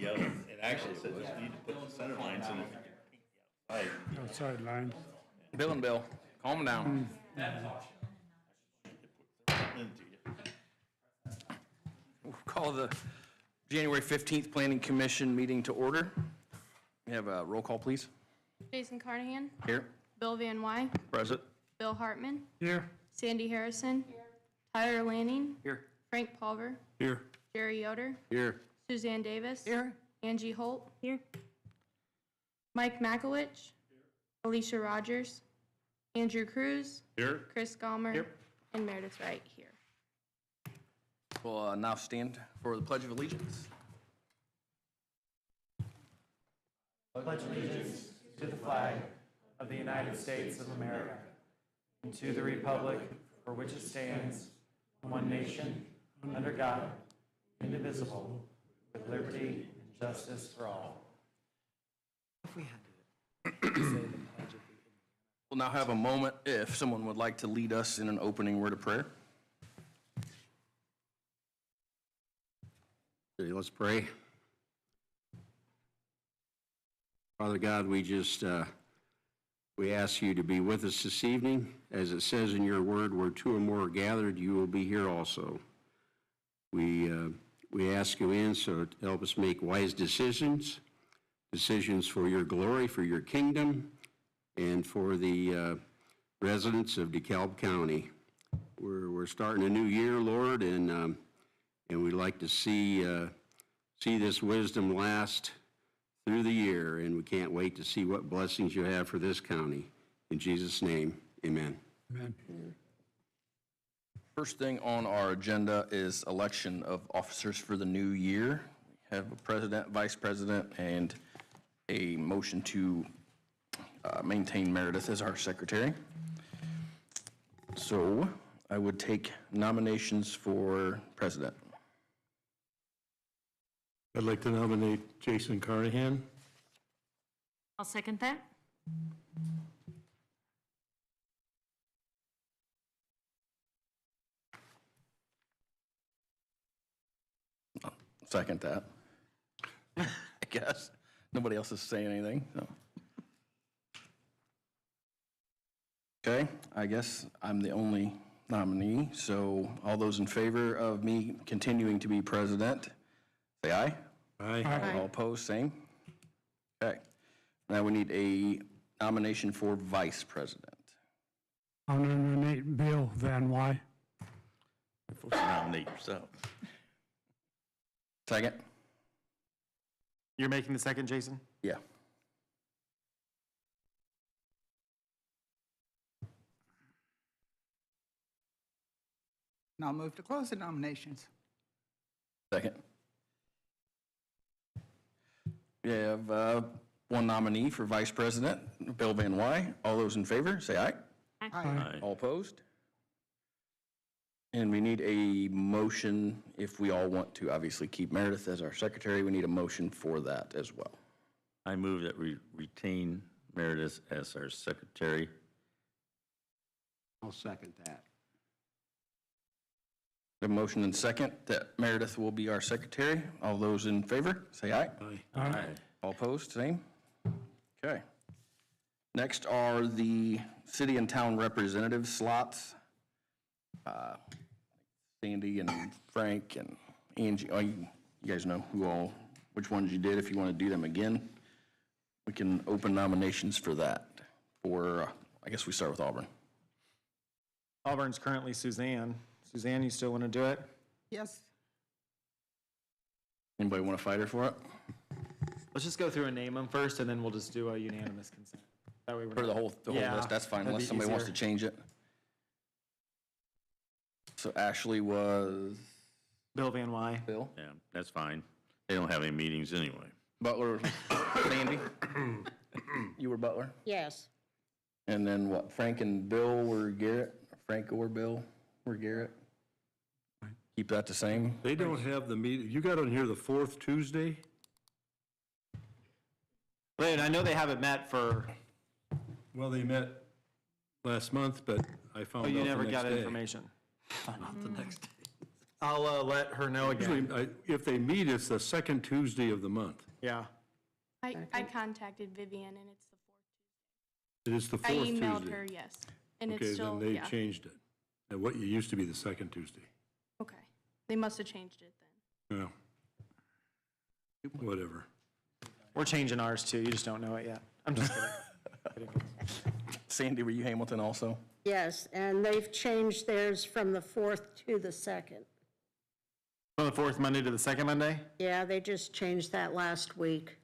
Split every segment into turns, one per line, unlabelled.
yellow. And actually, it was, you need to put the center lines in if you can paint the outside.
Outside lines.
Bill and Bill, calm down.
Into you.
We'll call the January 15th Planning Commission meeting to order. We have a roll call, please.
Jason Carnahan.
Here.
Bill Van Wy.
Present.
Bill Hartman.
Here.
Sandy Harrison. Here. Tyler Lanning.
Here.
Frank Pulver.
Here.
Jerry Yoder.
Here.
Suzanne Davis.
Here.
Angie Holt. Here. Mike Makowicz. Alicia Rogers. Andrew Cruz.
Here.
Chris Gallmer.
Here.
And Meredith Wright here.
We'll now stand for the Pledge of Allegiance.
Pledge allegiance to the flag of the United States of America and to the republic for which it stands, one nation, under God, indivisible, with liberty and justice for all.
We'll now have a moment if someone would like to lead us in an opening word of prayer.
Okay, let's pray. Father God, we ask you to be with us this evening. As it says in your word, where two or more are gathered, you will be here also. We ask you in so to help us make wise decisions for your glory, for your kingdom, and for the residents of DeKalb County. We're starting a new year, Lord, and we'd like to see this wisdom last through the year, and we can't wait to see what blessings you have for this county. In Jesus' name, amen.
Amen.
First thing on our agenda is election of officers for the new year. We have a president, vice president, and a motion to maintain Meredith as our secretary. So I would take nominations for president.
I'd like to nominate Jason Carnahan.
I'll second that.
Second that. I guess. Nobody else is saying anything, so. Okay, I guess I'm the only nominee, so all those in favor of me continuing to be president, say aye.
Aye.
Aye.
All opposed, same. Okay. Now we need a nomination for vice president.
I'll nominate Bill Van Wy.
You're supposed to nominate yourself.
Second?
You're making the second, Jason?
Yeah.
And I'll move to close the nominations.
Second. We have one nominee for vice president, Bill Van Wy. All those in favor, say aye.
Aye.
All opposed? And we need a motion, if we all want to obviously keep Meredith as our secretary, we need a motion for that as well.
I move that we retain Meredith as our secretary.
I'll second that.
A motion and second that Meredith will be our secretary. All those in favor, say aye.
Aye.
All opposed, same? Okay. Next are the city and town representative slots. Sandy and Frank and Angie, you guys know which ones you did. If you want to do them again, we can open nominations for that. Or I guess we start with Auburn.
Auburn's currently Suzanne. Suzanne, you still want to do it?
Yes.
Anybody want to fight her for it?
Let's just go through and name them first, and then we'll just do a unanimous consent. That way we're
For the
not-
whole
Yeah,
list, that's fine,
that'd
unless
be
somebody wants to
easier.
change it. So Ashley was
Bill Van Wy.
Bill.
Yeah, that's fine. They don't have any meetings anyway.
Butler, Sandy. You were Butler.
Yes.
And then what, Frank and Bill were Garrett? Frank or Bill were Garrett? Keep that the same?
They don't have the meeting, you got on here the fourth Tuesday?
Wait, I know they haven't met for,
Well, they met last month, but I found
oh,
out
you
the
never
next
got
day.
information.
Not the next day.
I'll let her know again.
Usually, if they meet, it's the second Tuesday of the month.
Yeah.
I contacted Vivian and it's the
It is the
4th. I
fourth Tuesday.
emailed her, yes. And it's
Okay,
still,
then they
yeah.
changed it. And what used to be the second Tuesday.
Okay. They must have changed it then.
Yeah. Whatever.
We're changing ours too. You just don't know it yet. I'm just kidding.
Sandy, were you Hamilton also?
Yes, and they've changed theirs from the 4th to the 2nd.
From the 4th Monday to the 2nd Monday?
Yeah, they just changed that last week.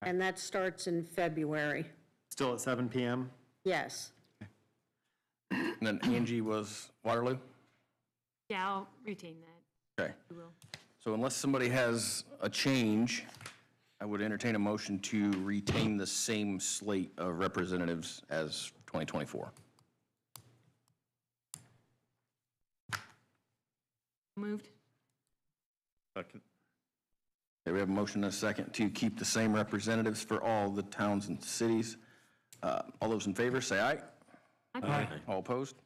And that starts in February.
Still at 7 PM?
Yes.
And then Angie was Waterloo?
Yeah, I'll retain that.
Okay.
I will.
So unless somebody has a change, I would entertain a motion to retain the same slate of representatives as 2024.
Moved.
Second.
Okay, we have a motion and a second to keep the same representatives for all the towns and cities. All those in favor, say aye.
Aye.
All opposed?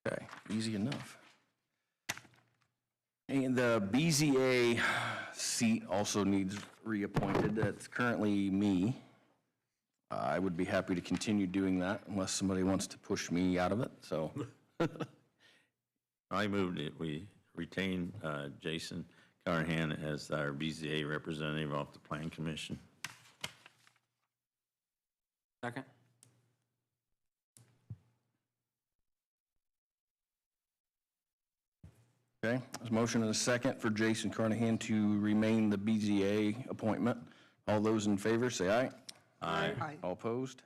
Okay, easy enough. And the BZA seat also needs reappointed. That's currently me. I would be happy to continue doing that unless somebody wants to push me out of it, so.
I moved it, we retain Jason Carnahan as our BZA representative off the Plan Commission.
Second.
Okay, there's a motion and a second for Jason Carnahan to remain the BZA appointment. All those in favor, say aye.
Aye.
Aye.
All opposed?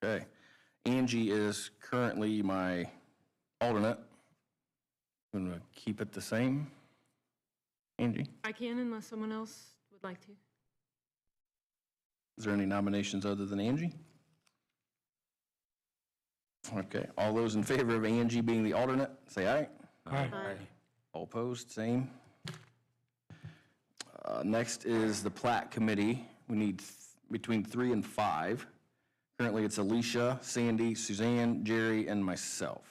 Okay. Angie is currently my alternate. I'm going to keep it the same. Angie,
I can unless someone else would like to.
is there any nominations other than Angie? Okay, all those in favor of Angie being the alternate, say aye.
Aye.
All opposed, same. Next is the Plat Committee. We need between 3 and 5. Currently, it's Alicia, Sandy, Suzanne, Jerry, and myself.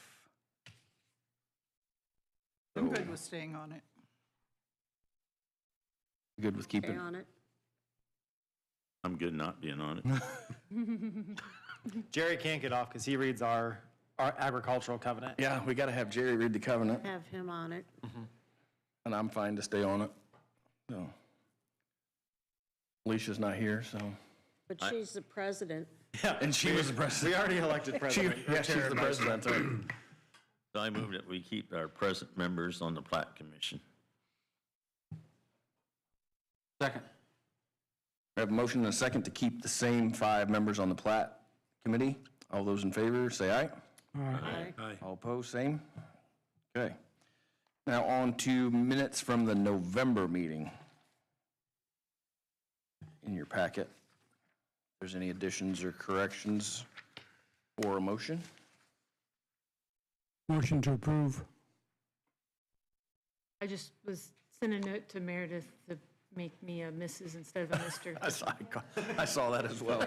I'm good with staying on it.
Good with
Stay
keeping?
on it.
I'm good not being on it.
Jerry can't get off because he reads our agricultural covenant.
Yeah, we got to have Jerry read the covenant,
Have him on it.
and I'm fine to stay on it. So, Alicia's not here, so.
But she's the president.
Yeah.
And she was the president.
We already elected president.
Yeah, she's the president, that's right.
So I move that we keep our present members on the Plat Commission.
Second.
We have a motion and a second to keep the same 5 members on the Plat Committee. All those in favor, say aye.
Aye.
Aye.
All opposed, same. Okay. Now on to minutes from the November meeting. In your packet. If there's any additions or corrections or a motion?
Motion to approve.
I just was sent a note to Meredith to make me a Mrs. instead of a Mr.
I saw that as well.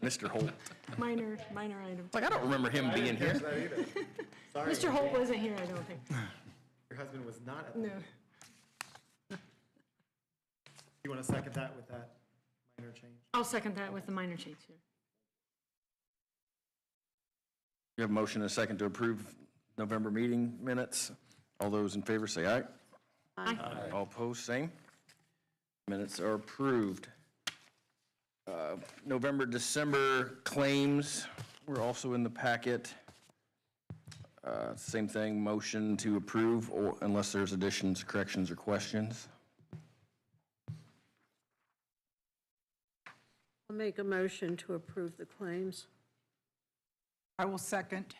Mr. Holt.
Minor item.
Like, I don't remember him being here.
Mr. Holt wasn't here, I don't think.
Your husband was not at.
No.
You want to second that with that minor change?
I'll second that with the minor change here.
You have a motion and a second to approve November meeting minutes. All those in favor say aye.
Aye.
All opposed, same. Minutes are approved. November, December claims were also in the packet. Same thing, motion to approve, or unless there's additions, corrections, or questions.
I'll make a motion to approve the claims.
I will second.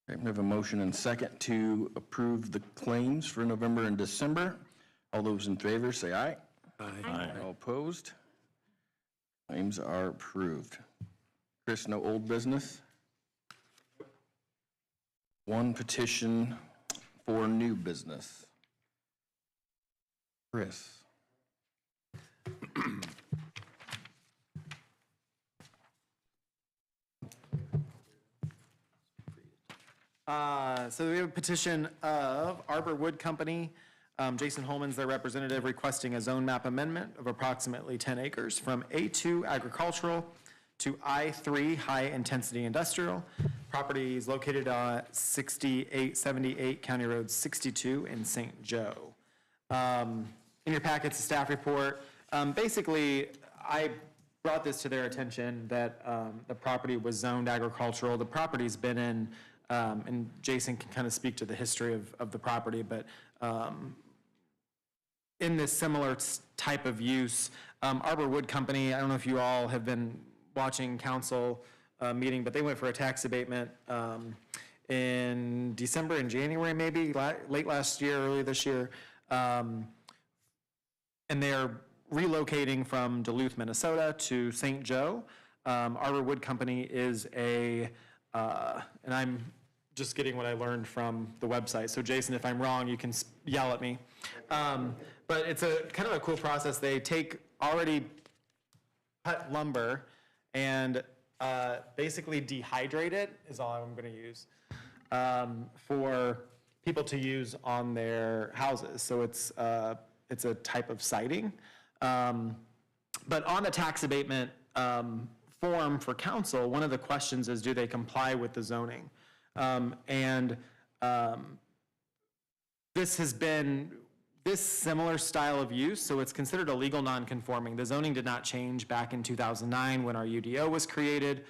Okay, we have a motion and second to approve the claims for November and December. All those in favor, say aye.
Aye.
All opposed? Claims are approved. Chris, no old business? One petition for new business. Chris?
So we have a petition of Arbor Wood Company. Jason Holman's their representative, requesting a zone map amendment of approximately 10 acres from A2 agricultural to I3 high-intensity industrial. Property is located on 6878 County Road 62 in St. Joe. In your packets, a staff report. Basically, I brought this to their attention that the property was zoned agricultural. The property's been in, and Jason can kind of speak to the history of the property, but in this similar type of use, Arbor Wood Company, I don't know if you all have been watching council meeting, but they went for a tax abatement in December and January, maybe, late last year, early this year. And they're relocating from Duluth, Minnesota to St. Joe. Arbor Wood Company is and I'm just getting what I learned from the website. So Jason, if I'm wrong, you can yell at me. But it's a kind of a cool process. They take already cut lumber and basically dehydrate it, is all I'm going to use, for people to use on their houses. So it's a type of siding. But on the tax abatement form for council, one of the questions is, do they comply with the zoning? This has been this similar style of use, so it's considered a legal non-conforming. The zoning did not change back in 2009 when our UDO was created.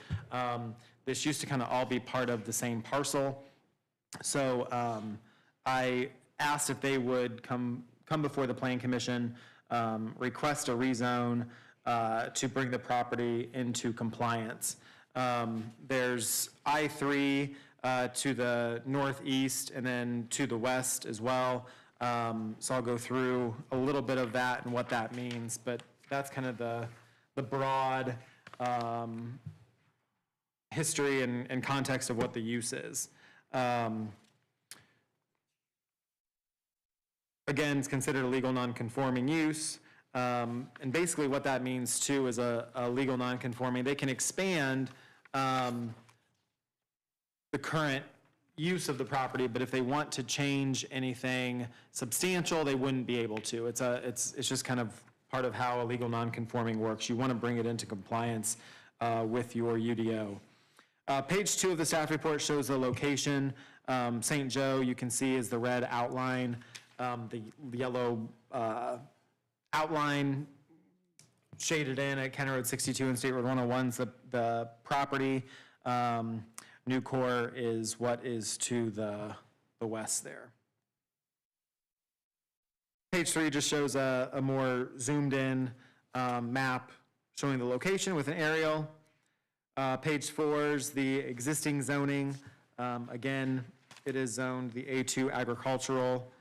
This used to kind of all be part of the same parcel. So I asked if they would come before the Plan Commission, request a rezone to bring the property into compliance. There's I-3 to the northeast and then to the west as well. So I'll go through a little bit of that and what that means, but that's kind of the broad history and context of what the use is. Again, it's considered a legal non-conforming use. And basically what that means too is a legal non-conforming. They can expand the current use of the property, but if they want to change anything substantial, they wouldn't be able to. It's just kind of part of how a legal non-conforming works. You want to bring it into compliance with your UDO. Page 2 of the staff report shows the location. St. Joe, you can see, is the red outline. The yellow outline shaded in at County Road 62 and State Road 101 is the property. New Core is what is to the west there. Page 3 just shows a more zoomed in map showing the location with an aerial. Page 4 is the existing zoning. Again, it is zoned the A2 agricultural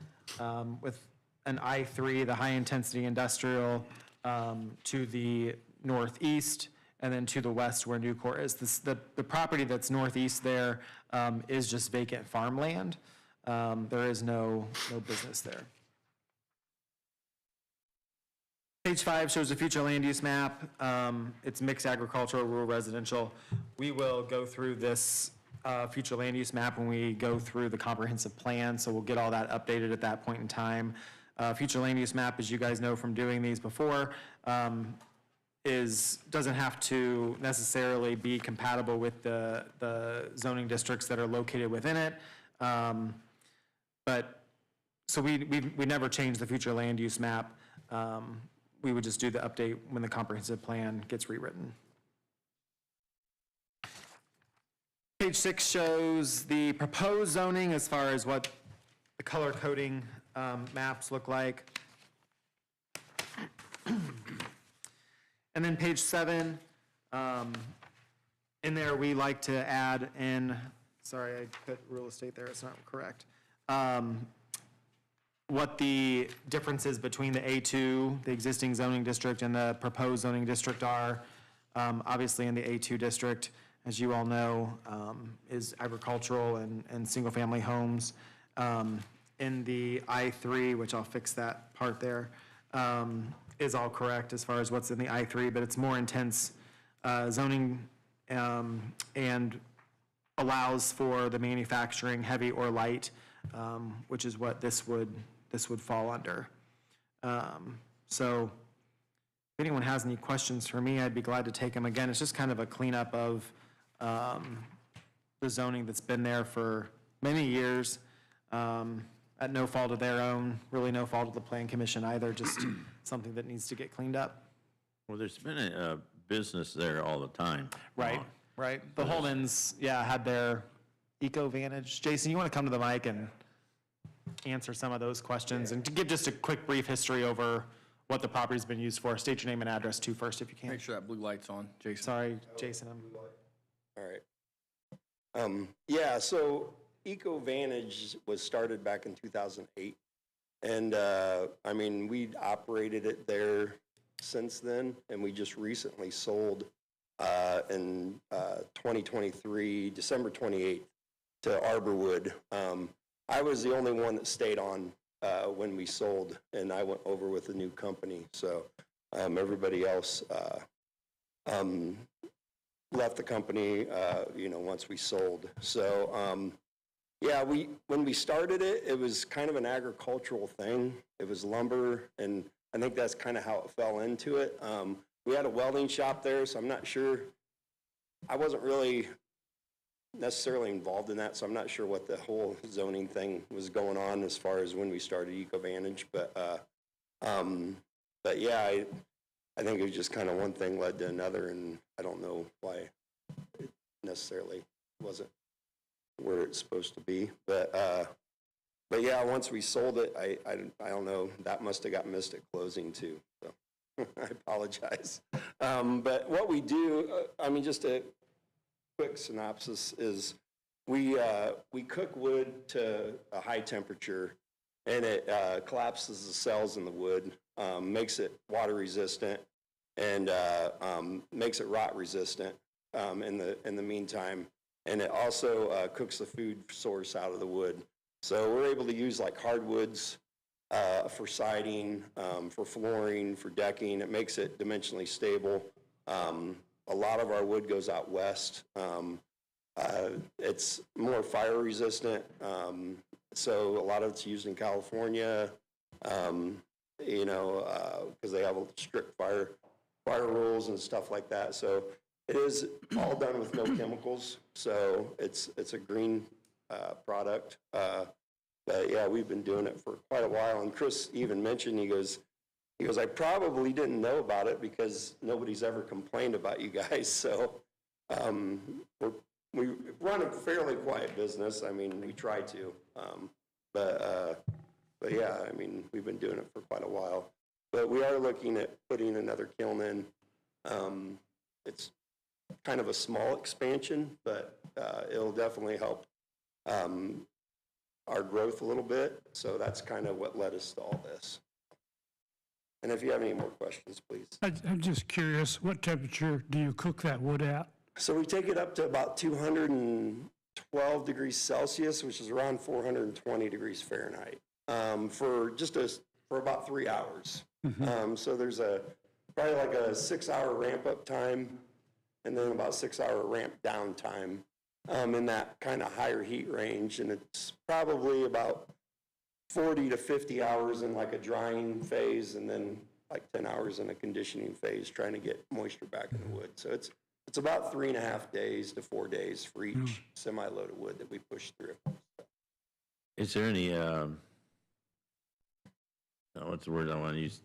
with an I3, the high intensity industrial, to the northeast, and then to the west where New Core is. The property that's northeast there is just vacant farmland. There is no business there. Page 5 shows a future land use map. It's mixed agricultural, rural, residential. We will go through this future land use map when we go through the comprehensive plan, so we'll get all that updated at that point in time. Future land use map, as you guys know from doing these before, doesn't have to necessarily be compatible with the zoning districts that are located within it. But so we never change the future land use map. We would just do the update when the comprehensive plan gets rewritten. Page 6 shows the proposed zoning as far as what the color coding maps look like. And then page 7, in there we like to add in, sorry, I put real estate there, it's not correct. What the differences between the A2, the existing zoning district, and the proposed zoning district are. Obviously in the A2 district, as you all know, is agricultural and single-family homes. In the I3, which I'll fix that part there, is all correct as far as what's in the I3, but it's more intense zoning and allows for the manufacturing, heavy or light, which is what this would fall under. So if anyone has any questions for me, I'd be glad to take them. Again, it's just kind of a cleanup of the zoning that's been there for many years, at no fault of their own, really no fault of the Plan Commission either, just something that needs to get cleaned up.
Well, there's been a business there all the time.
Right, right. The Holmans, had their Eco Vantage. Jason, you want to come to the mic and answer some of those questions and to give just a quick brief history over what the property's been used for. State your name and address too first if you can.
Make sure that blue light's on, Jason.
Sorry, Jason.
All right. Yeah, so Eco Vantage was started back in 2008. And, I mean, we'd operated it there since then, and we just recently sold in 2023, December 28th, to Arborwood. I was the only one that stayed on when we sold, and I went over with a new company. So everybody else left the company, once we sold. So, when we started it, it was kind of an agricultural thing. It was lumber, and I think that's kind of how it fell into it. We had a welding shop there, so I'm not sure. I wasn't really necessarily involved in that, so I'm not sure what the whole zoning thing was going on as far as when we started Eco Vantage. But yeah, I think it was just kind of one thing led to another, and I don't know why it necessarily wasn't where it's supposed to be. But yeah, once we sold it, I don't know, that must have got missed at closing too. So I apologize. But what we do, just a quick synopsis is we cook wood to a high temperature, and it collapses the cells in the wood, makes it water resistant, and makes it rot resistant in the meantime. And it also cooks the food source out of the wood. So we're able to use like hardwoods for siding, for flooring, for decking. It makes it dimensionally stable. A lot of our wood goes out west. It's more fire resistant. So a lot of it's used in California, because they have strict fire rules and stuff like that. So it is all done with no chemicals. So it's a green product. But yeah, we've been doing it for quite a while. And Chris even mentioned, he goes, I probably didn't know about it because nobody's ever complained about you guys. So we run a fairly quiet business. I mean, we try to. But yeah, I mean, we've been doing it for quite a while. But we are looking at putting another kiln in. It's kind of a small expansion, but it'll definitely help our growth a little bit. So that's kind of what led us to all this. And if you have any more questions, please.
I'm just curious, what temperature do you cook that wood at?
So we take it up to about 212 degrees Celsius, which is around 420 degrees Fahrenheit, for about 3 hours. So there's probably like a 6-hour ramp up time, and then about 6-hour ramp down time in that kind of higher heat range. And it's probably about 40 to 50 hours in like a drying phase, and then like 10 hours in a conditioning phase, trying to get moisture back in the wood. So it's about 3.5 days to 4 days for each semi-load of wood that we push through.
Is there any, what's the word I want to use?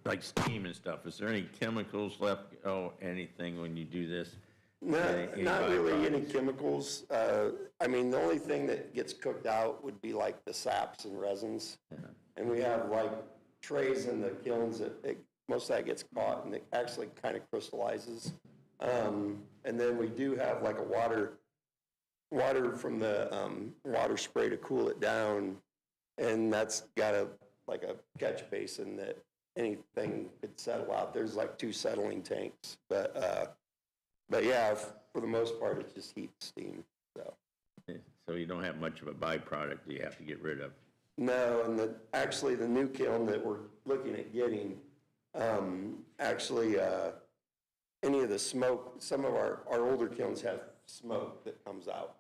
Like steam and stuff. Is there any chemicals left? Anything when you do this?
No, not really any chemicals. I mean, the only thing that gets cooked out would be like the saps and resins. Yeah. And we have like trays in the kilns that most of that gets caught, and it actually kind of crystallizes. And then we do have like a water from the water spray to cool it down, and that's got a catch basin that anything could settle out. There's like 2 settling tanks, but yeah, for the most part, it's just heat and steam.
So you don't have much of a byproduct you have to get rid of.
No, and actually the new kiln that we're looking at getting, any of the smoke. Some of our older kilns have smoke that comes out.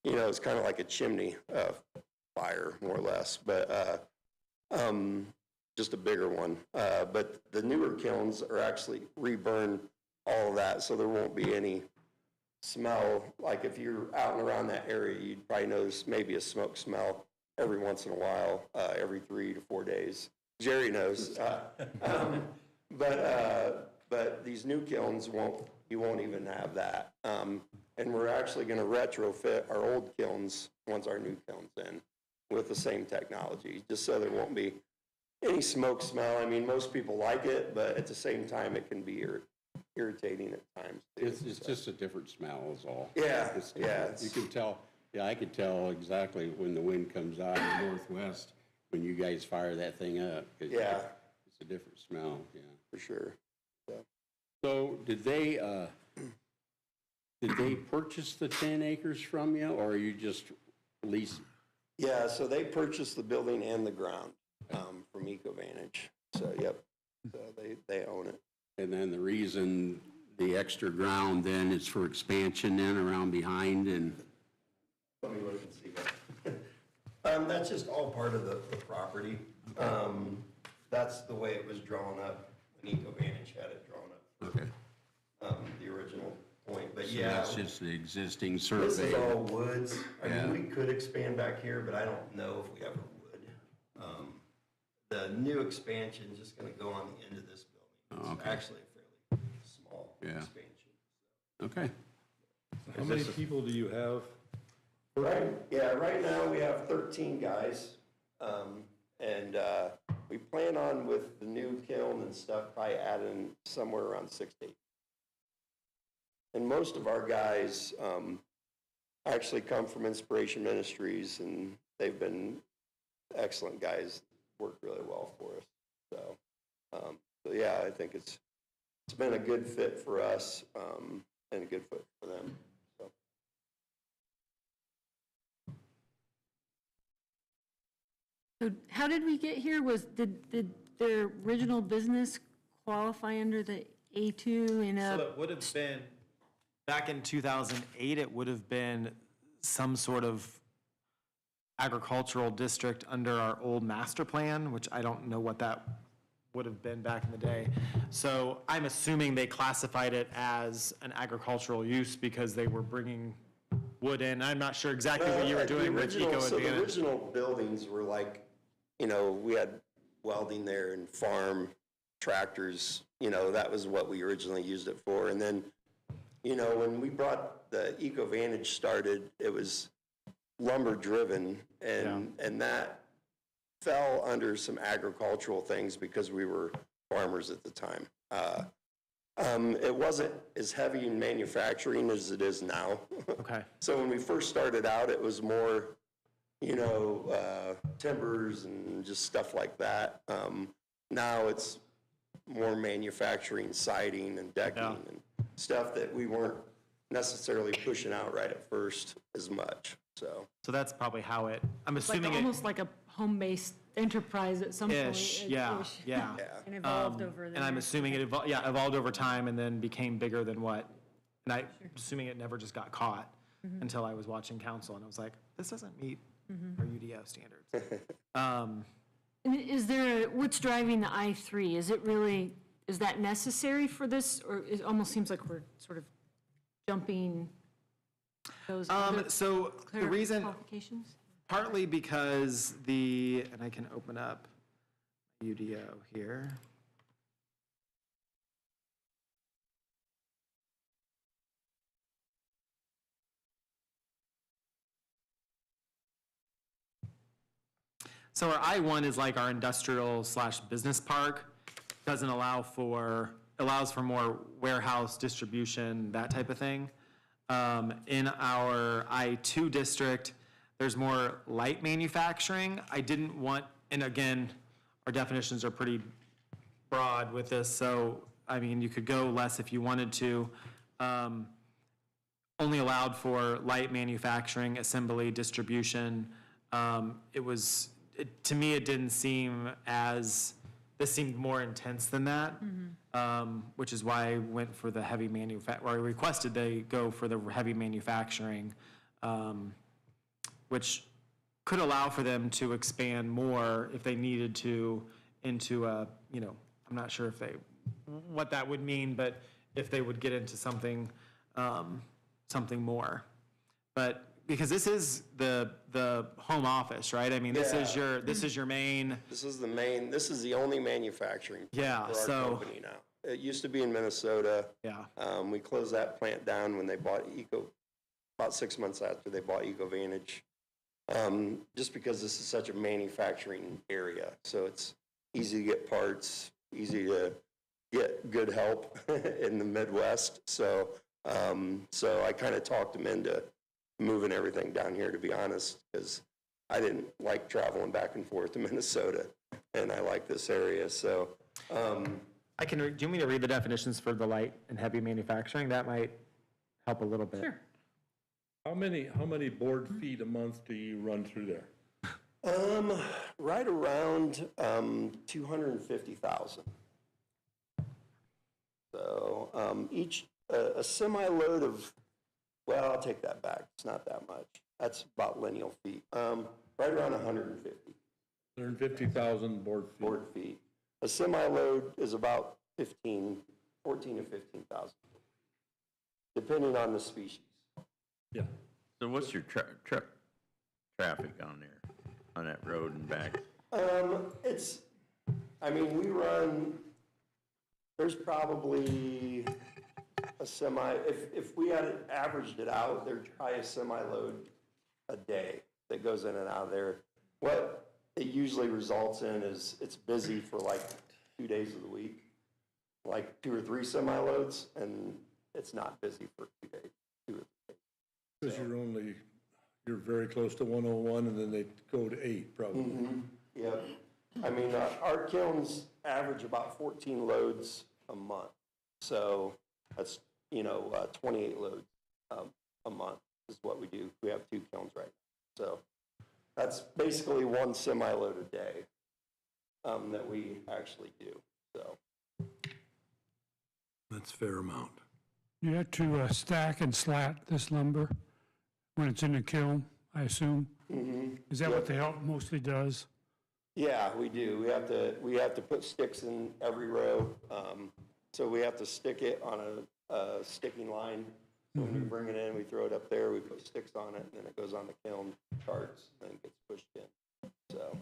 You know, it's kind of like a chimney fire, more or less, but just a bigger one. But the newer kilns are actually reburn all of that, so there won't be any smell. Like if you're out and around that area, you'd probably notice maybe a smoke smell every once in a while, every 3 to 4 days. Jerry knows. But these new kilns you won't even have that. And we're actually going to retrofit our old kilns once our new kiln's in with the same technology, just so there won't be any smoke smell. I mean, most people like it, but at the same time, it can be irritating at times.
It's just a different smell is all.
Yeah,
It's
yeah,
different. You can tell, yeah, I could tell exactly when the wind comes out of the northwest, when you guys fire that thing up. 'Cause
Yeah.
It's a different smell, yeah.
For sure.
So did they purchase the 10 acres from you, or are you just leasing?
Yeah, so they purchased the building and the ground from EcoVantage. So, yep, so they own it.
And then the reason the extra ground then is for expansion then around behind and?
Let me look and see that. That's just all part of the property. That's the way it was drawn up, when EcoVantage had it drawn up.
Okay.
The original point, but
So
yeah.
that's just the existing
This
survey.
is all woods. I
Yeah.
mean, we could expand back here, but I don't know if we ever would. The new expansion is just gonna go on the end of this building.
Oh,
It's
okay.
actually a fairly small
Yeah.
expansion.
Okay.
How many people do you have?
Right now we have 13 guys. And we plan on, with the new kiln and stuff, probably adding somewhere around 6 to 8. And most of our guys actually come from Inspiration Ministries, and they've been excellent guys, work really well for us. So yeah, I think it's been a good fit for us and a good fit for them. So.
So how did we get here? Did their original business qualify under the A2 in
So
a,
it would have been, back in 2008, it would have been some sort of agricultural district under our old master plan, which I don't know what that would have been back in the day. So I'm assuming they classified it as an agricultural use because they were bringing wood in. I'm not sure exactly what you were doing with Eco
So the
Advantage.
original buildings were like, you know, we had welding there and farm, tractors, you know, that was what we originally used it for. And then, you know, when we brought the EcoVantage started, it was lumber driven, and that fell under some agricultural things because we were farmers at the time. It wasn't as heavy in manufacturing as it is now.
Okay.
So when we first started out, it was more, you know, timbers and just stuff like that. Now it's more manufacturing, siding and decking and stuff that we weren't necessarily pushing out right at first as much, so.
So that's probably how it, I'm
it's like
assuming it.
almost like a home-based enterprise at some point?
Ish, yeah,
Ish.
yeah.
And evolved over the
And I'm
years.
assuming it evolved over time and then became bigger than what, and I'm assuming it never just got caught until I was watching council and I was like, this doesn't meet our UDO standards.
And is there, what's driving the I3? Is it really, is that necessary for this? Or it almost seems like we're sort of jumping those other
So the reason,
qualifications?
partly because and I can open up UDO here. So our I-1 is like our industrial/business park. Doesn't allows for more warehouse distribution, that type of thing. In our I-2 district, there's more light manufacturing. I didn't want, and again, our definitions are pretty broad with this, so, I mean, you could go less if you wanted to. Only allowed for light manufacturing, assembly, distribution. To me, it didn't seem this seemed more intense than that. which is why I went for the heavy or I requested they go for the heavy manufacturing, which could allow for them to expand more if they needed to into a, I'm not sure what that would mean, but if they would get into something, something more. But because this is the home office, right? I mean, this is your main.
This is the only manufacturing
Yeah,
plant for our company now. It used to be in Minnesota.
Yeah.
We closed that plant down when they bought about 6 months after they bought EcoVantage. Just because this is such a manufacturing area. So it's easy to get parts, easy to get good help in the Midwest. So I kind of talked them into moving everything down here, to be honest, because I didn't like traveling back and forth to Minnesota, and I like this area. So
do you want me to read the definitions for the light and heavy manufacturing? That might help a little bit. Sure.
How many board feet a month do you run through there?
Right around 250,000. So a semi-load of, well, I'll take that back. It's not that much. That's about lineal feet. Right around 150.
150,000 board feet.
Board feet. A semi-load is about 14 to 15,000, depending on the species.
Yeah.
So what's your truck traffic on there, on that road and back?
We run, there's probably a semi, if we had averaged it out, there's probably a semi-load a day that goes in and out of there. What it usually results in is it's busy for like 2 days of the week, like 2 or 3 semi-loads, and it's not busy for 2 days, 2 or 3 days.
Because you're very close to 101, and then they go to 8, probably.
Mm-hmm. Yep. Our kilns average about 14 loads a month. So that's, 28 loads a month is what we do. We have 2 kilns right now. So that's basically 1 semi-load a day that we actually do. So
That's a fair amount.
You have to stack and slat this lumber when it's in the kiln, I assume?
Mm-hmm.
Is that what the help mostly does?
Yeah, we do. We have to put sticks in every row. So we have to stick it on a sticking line. So when we bring it in, we throw it up there, we put sticks on it, and then it goes on the kiln charts, and then gets pushed in. So,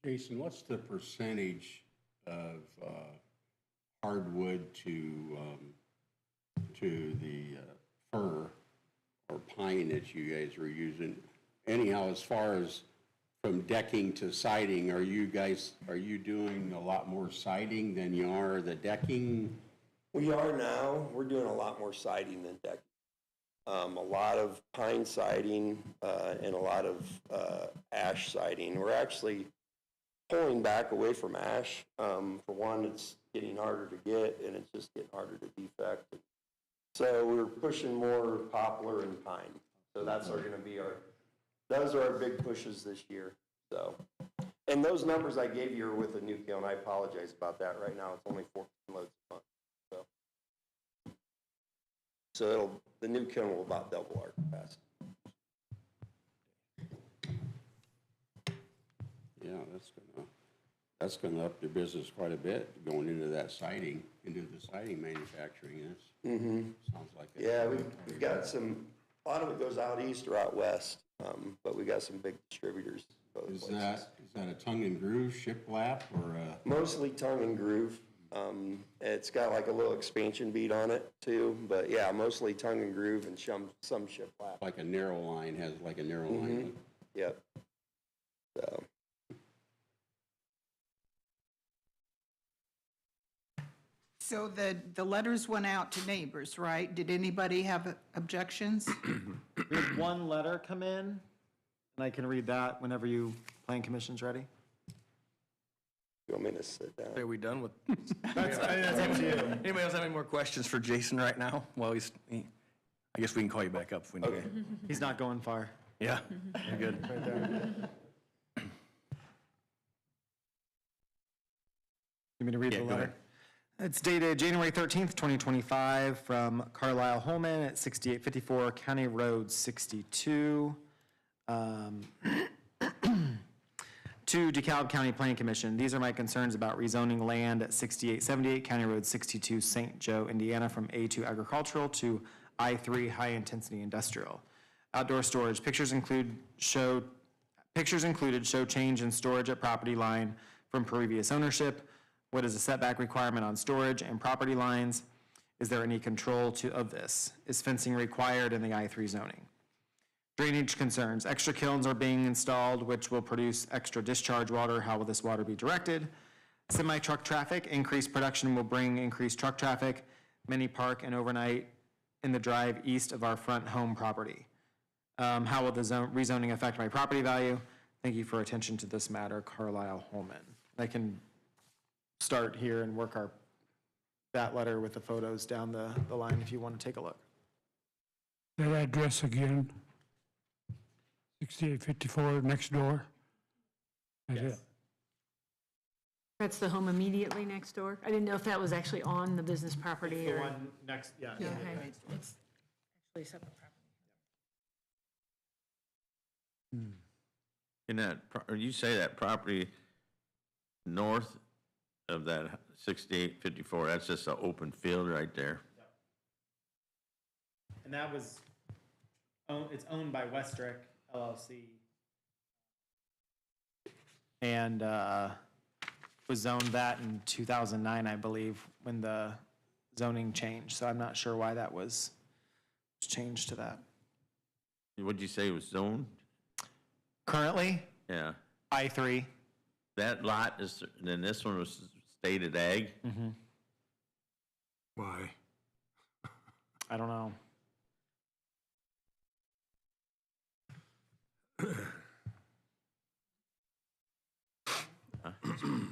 Jason, what's the percentage of hardwood to the fir or pine that you guys were using? Anyhow, as far as from decking to siding, are you doing a lot more siding than you are the decking?
we are now. We're doing a lot more siding than decking. A lot of pine siding and a lot of ash siding. We're actually pulling back away from ash. For one, it's getting harder to get, and it's just getting harder to defect. So we're pushing more poplar and pine. So those are our big pushes this year. So, and those numbers I gave you are with the new kiln. I apologize about that. Right now, it's only 14 loads a month. So the new kiln will about double our capacity.
Yeah, that's gonna up your business quite a bit, going into that siding, into the siding manufacturing. Sounds like it.
Yeah, we've got a lot of it goes out east or out west, but we got some big distributors.
Is that a tongue and groove shiplap or a?
Mostly tongue and groove. It's got like a little expansion bead on it too, but yeah, mostly tongue and groove and some shiplap.
Like a narrow line, has like a narrow line.
Yep.
So the letters went out to neighbors, right? Did anybody have objections?
We had one letter come in, and I can read that whenever Plan Commission's ready.
You want me to sit down?
Are we done with?
That's up to you.
Anybody else have any more questions for Jason right now? Well, I guess we can call you back up if we need.
Okay.
He's not going far.
Yeah, you're good.
Right there. You want me to read
Yeah,
the
go
letter?
ahead.
It's dated January 13th, 2025, from Carlisle Holman at 6854 County Road 62. To DeKalb County Planning Commission, these are my concerns about rezoning land at 6878 County Road 62, St. Joe, Indiana, from A2 agricultural to I3 high-intensity industrial. Outdoor storage, pictures included show change in storage at property line from previous ownership. What is the setback requirement on storage and property lines? Is there any control of this? Is fencing required in the I3 zoning? Drainage concerns, extra kilns are being installed, which will produce extra discharge water. How will this water be directed? Semi-truck traffic, increased production will bring increased truck traffic. Many park and overnight in the drive east of our front home property. How will the rezoning affect my property value? Thank you for attention to this matter, Carlisle Holman. I can start here and work that letter with the photos down the line if you want to take a look.
That address again, 6854 next door. That's it.
That's the home immediately next door? I didn't know if that was actually on the business property or.
next, yeah.
Okay. It's actually a separate property.
In that, or you say that property north of that 6854, that's just an open field right there.
And that was, it's owned by Westrick LLC. And was zoned that in 2009, I believe, when the zoning changed. So I'm not sure why that was changed to that.
What'd you say it was zoned?
Currently,
Yeah.
I3.
That lot is, then this one was stated ag?
Why?
I don't know.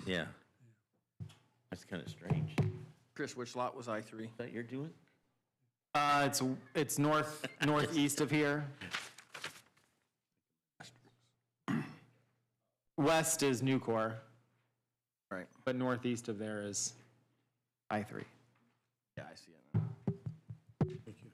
Yeah. That's kind of strange. Is
Chris, which lot was I3?
that you're doing?
It's northeast of here. West is Nucor,
Right.
but northeast of there is I3.
Yeah, I see it now.
Thank you.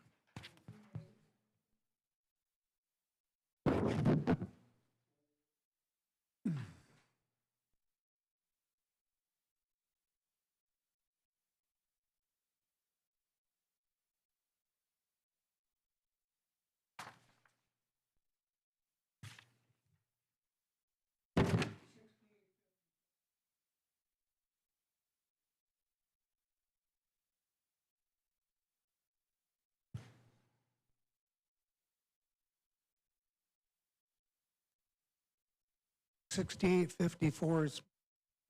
6854 is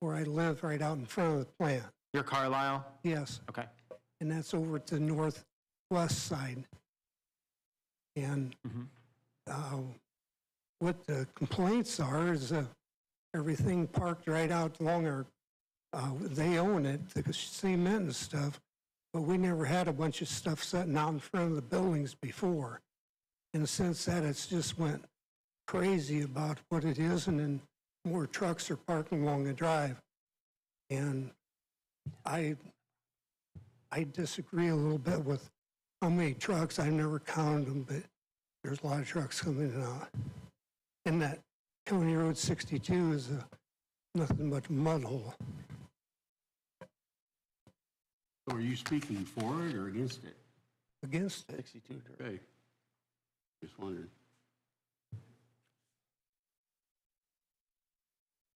where I live, right out in front of the plant.
Your Carlisle?
Yes,
Okay.
and that's over to the northwest side. And what the complaints are is everything parked right out along our, they own it, the cement and stuff, but we never had a bunch of stuff sitting out in front of the buildings before. And since that, it's just went crazy about what it is, and then more trucks are parking along the drive. And I disagree a little bit with how many trucks. I've never counted them, but there's a lot of trucks coming in and out. And that County Road 62 is nothing but a mud hole.
So are you speaking for it or against it?
Against it.
62.
Okay. Just wondered.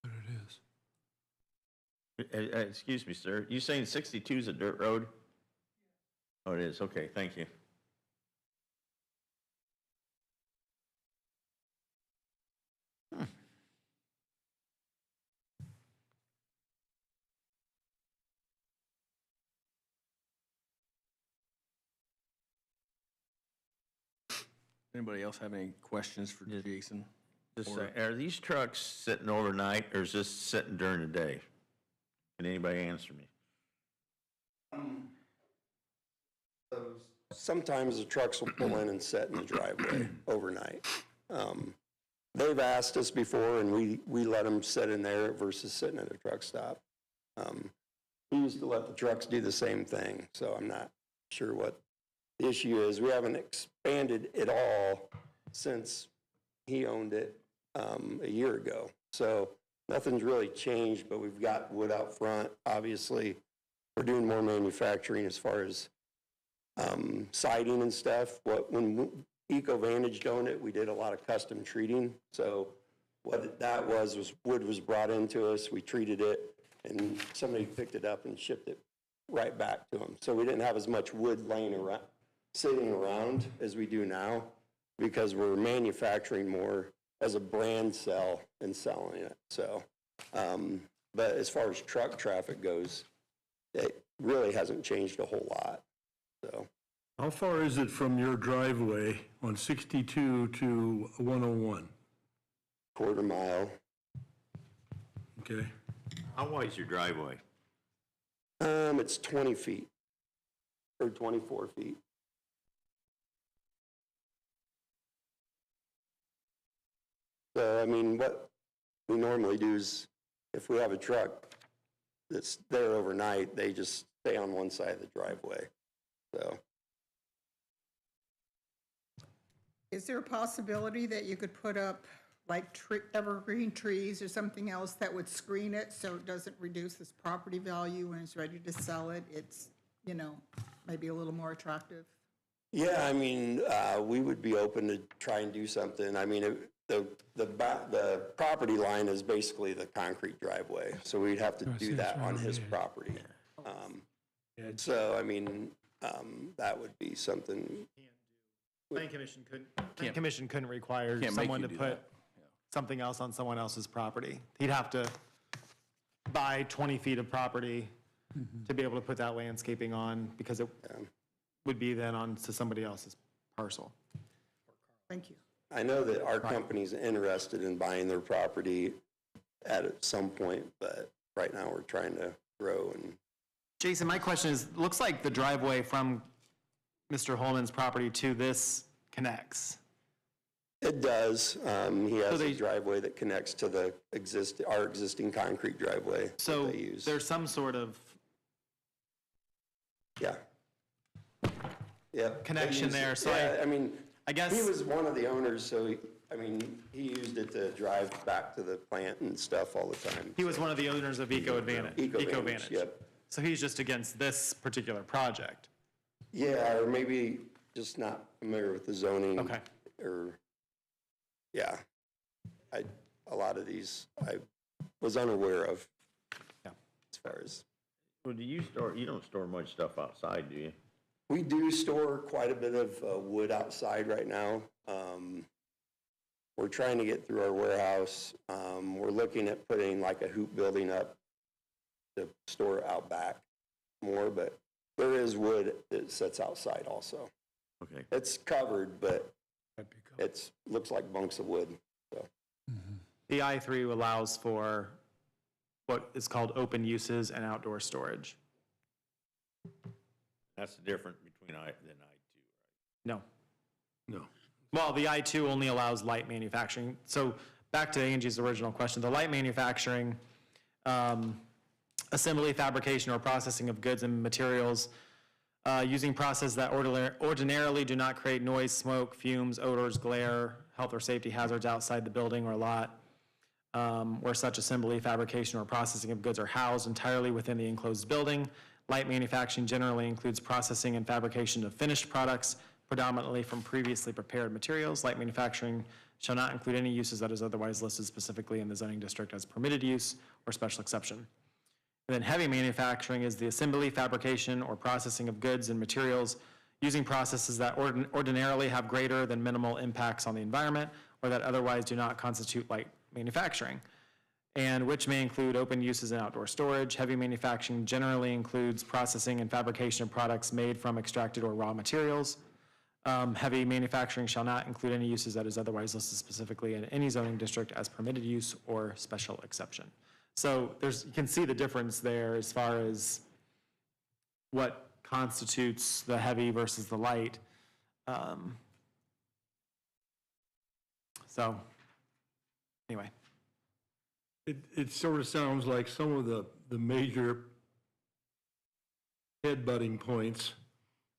What it is.
Excuse me, sir. You saying 62 is a dirt road? Oh, it is. Okay, thank you.
Anybody else have any questions for Jason?
Just say, are these trucks sitting overnight or is this sitting during the day? Can anybody answer me?
Sometimes the trucks will pull in and sit in the driveway overnight. They've asked us before, and we let them sit in there versus sitting at a truck stop. he used to let the trucks do the same thing, so I'm not sure what the issue is. We haven't expanded it all since he owned it a year ago. So nothing's really changed, but we've got wood out front. Obviously, we're doing more manufacturing as far as siding and stuff. When EcoVantage owned it, we did a lot of custom treating. So what that was wood was brought into us, we treated it, and somebody picked it up and shipped it right back to them. So we didn't have as much wood laying around, sitting around as we do now, because we're manufacturing more as a brand sell and selling it. So, but as far as truck traffic goes, it really hasn't changed a whole lot, so.
How far is it from your driveway on 62 to 101?
Quarter mile.
Okay.
How wide is your driveway?
It's 20 feet, or 24 feet. So, I mean, what we normally do is, if we have a truck that's there overnight, they just stay on one side of the driveway, so.
Is there a possibility that you could put up like evergreen trees or something else that would screen it so it doesn't reduce its property value when it's ready to sell it? It's, you know, maybe a little more attractive.
Yeah, I mean, we would be open to try and do something. I mean, the property line is basically the concrete driveway, so we'd have to do that on his property. So, I mean, that would be something.
Planning Commission couldn't require someone to put something else on someone else's property. He'd have to buy 20 feet of property to be able to put that landscaping on, because it would be then on to somebody else's parcel.
Thank you.
I know that our company's interested in buying their property at some point, but right now we're trying to grow. And
Jason, my question is, looks like the driveway from Mr. Holman's property to this connects.
it does. He has a driveway that connects to the our existing concrete driveway
So
that they use.
there's some sort of
Yeah. Yeah.
connection there, so
Yeah, I mean,
I guess.
he was one of the owners, so, he used it to drive back to the plant and stuff all the time.
He was one of the owners of EcoVantage.
EcoVantage, yep.
So he's just against this particular project.
Yeah, or maybe just not familiar with the zoning.
Okay.
Or, yeah. A lot of these I was unaware of.
Yeah.
As far as.
Well, you don't store much stuff outside, do you?
We do store quite a bit of wood outside right now. We're trying to get through our warehouse. We're looking at putting like a hoop building up to store out back more, but there is wood that sits outside also.
Okay.
It's covered, but it's looks like bunks of wood. So.
The I-3 allows for what is called open uses and outdoor storage.
That's the difference between I and I2, right?
No.
No.
Well, the I-2 only allows light manufacturing. So back to Angie's original question, the light manufacturing, assembly, fabrication, or processing of goods and materials using processes that ordinarily do not create noise, smoke, fumes, odors, glare, health or safety hazards outside the building or lot, where such assembly, fabrication, or processing of goods are housed entirely within the enclosed building. Light manufacturing generally includes processing and fabrication of finished products, predominantly from previously prepared materials. Light manufacturing shall not include any uses that is otherwise listed specifically in the zoning district as permitted use or special exception. And then heavy manufacturing is the assembly, fabrication, or processing of goods and materials using processes that ordinarily have greater than minimal impacts on the environment or that otherwise do not constitute light manufacturing, and which may include open uses and outdoor storage. Heavy manufacturing generally includes processing and fabrication of products made from extracted or raw materials. Heavy manufacturing shall not include any uses that is otherwise listed specifically in any zoning district as permitted use or special exception. So you can see the difference there as far as what constitutes the heavy versus the light. So anyway.
It sort of sounds like some of the major head-butting points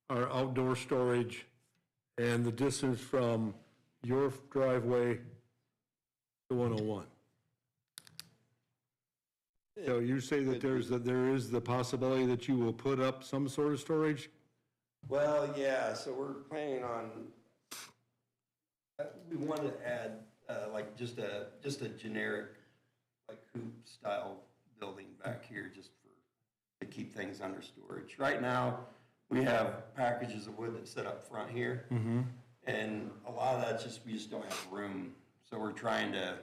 are outdoor storage and the distance from your driveway to 101. So you say that there is the possibility that you will put up some sort of storage?
Well, yeah, so we're planning on, we want to add, like, just a generic, like, hoop-style building back here, just to keep things under storage. Right now, we have packages of wood that sit up front here, and a lot of that's just, we just don't have room. So we're trying to,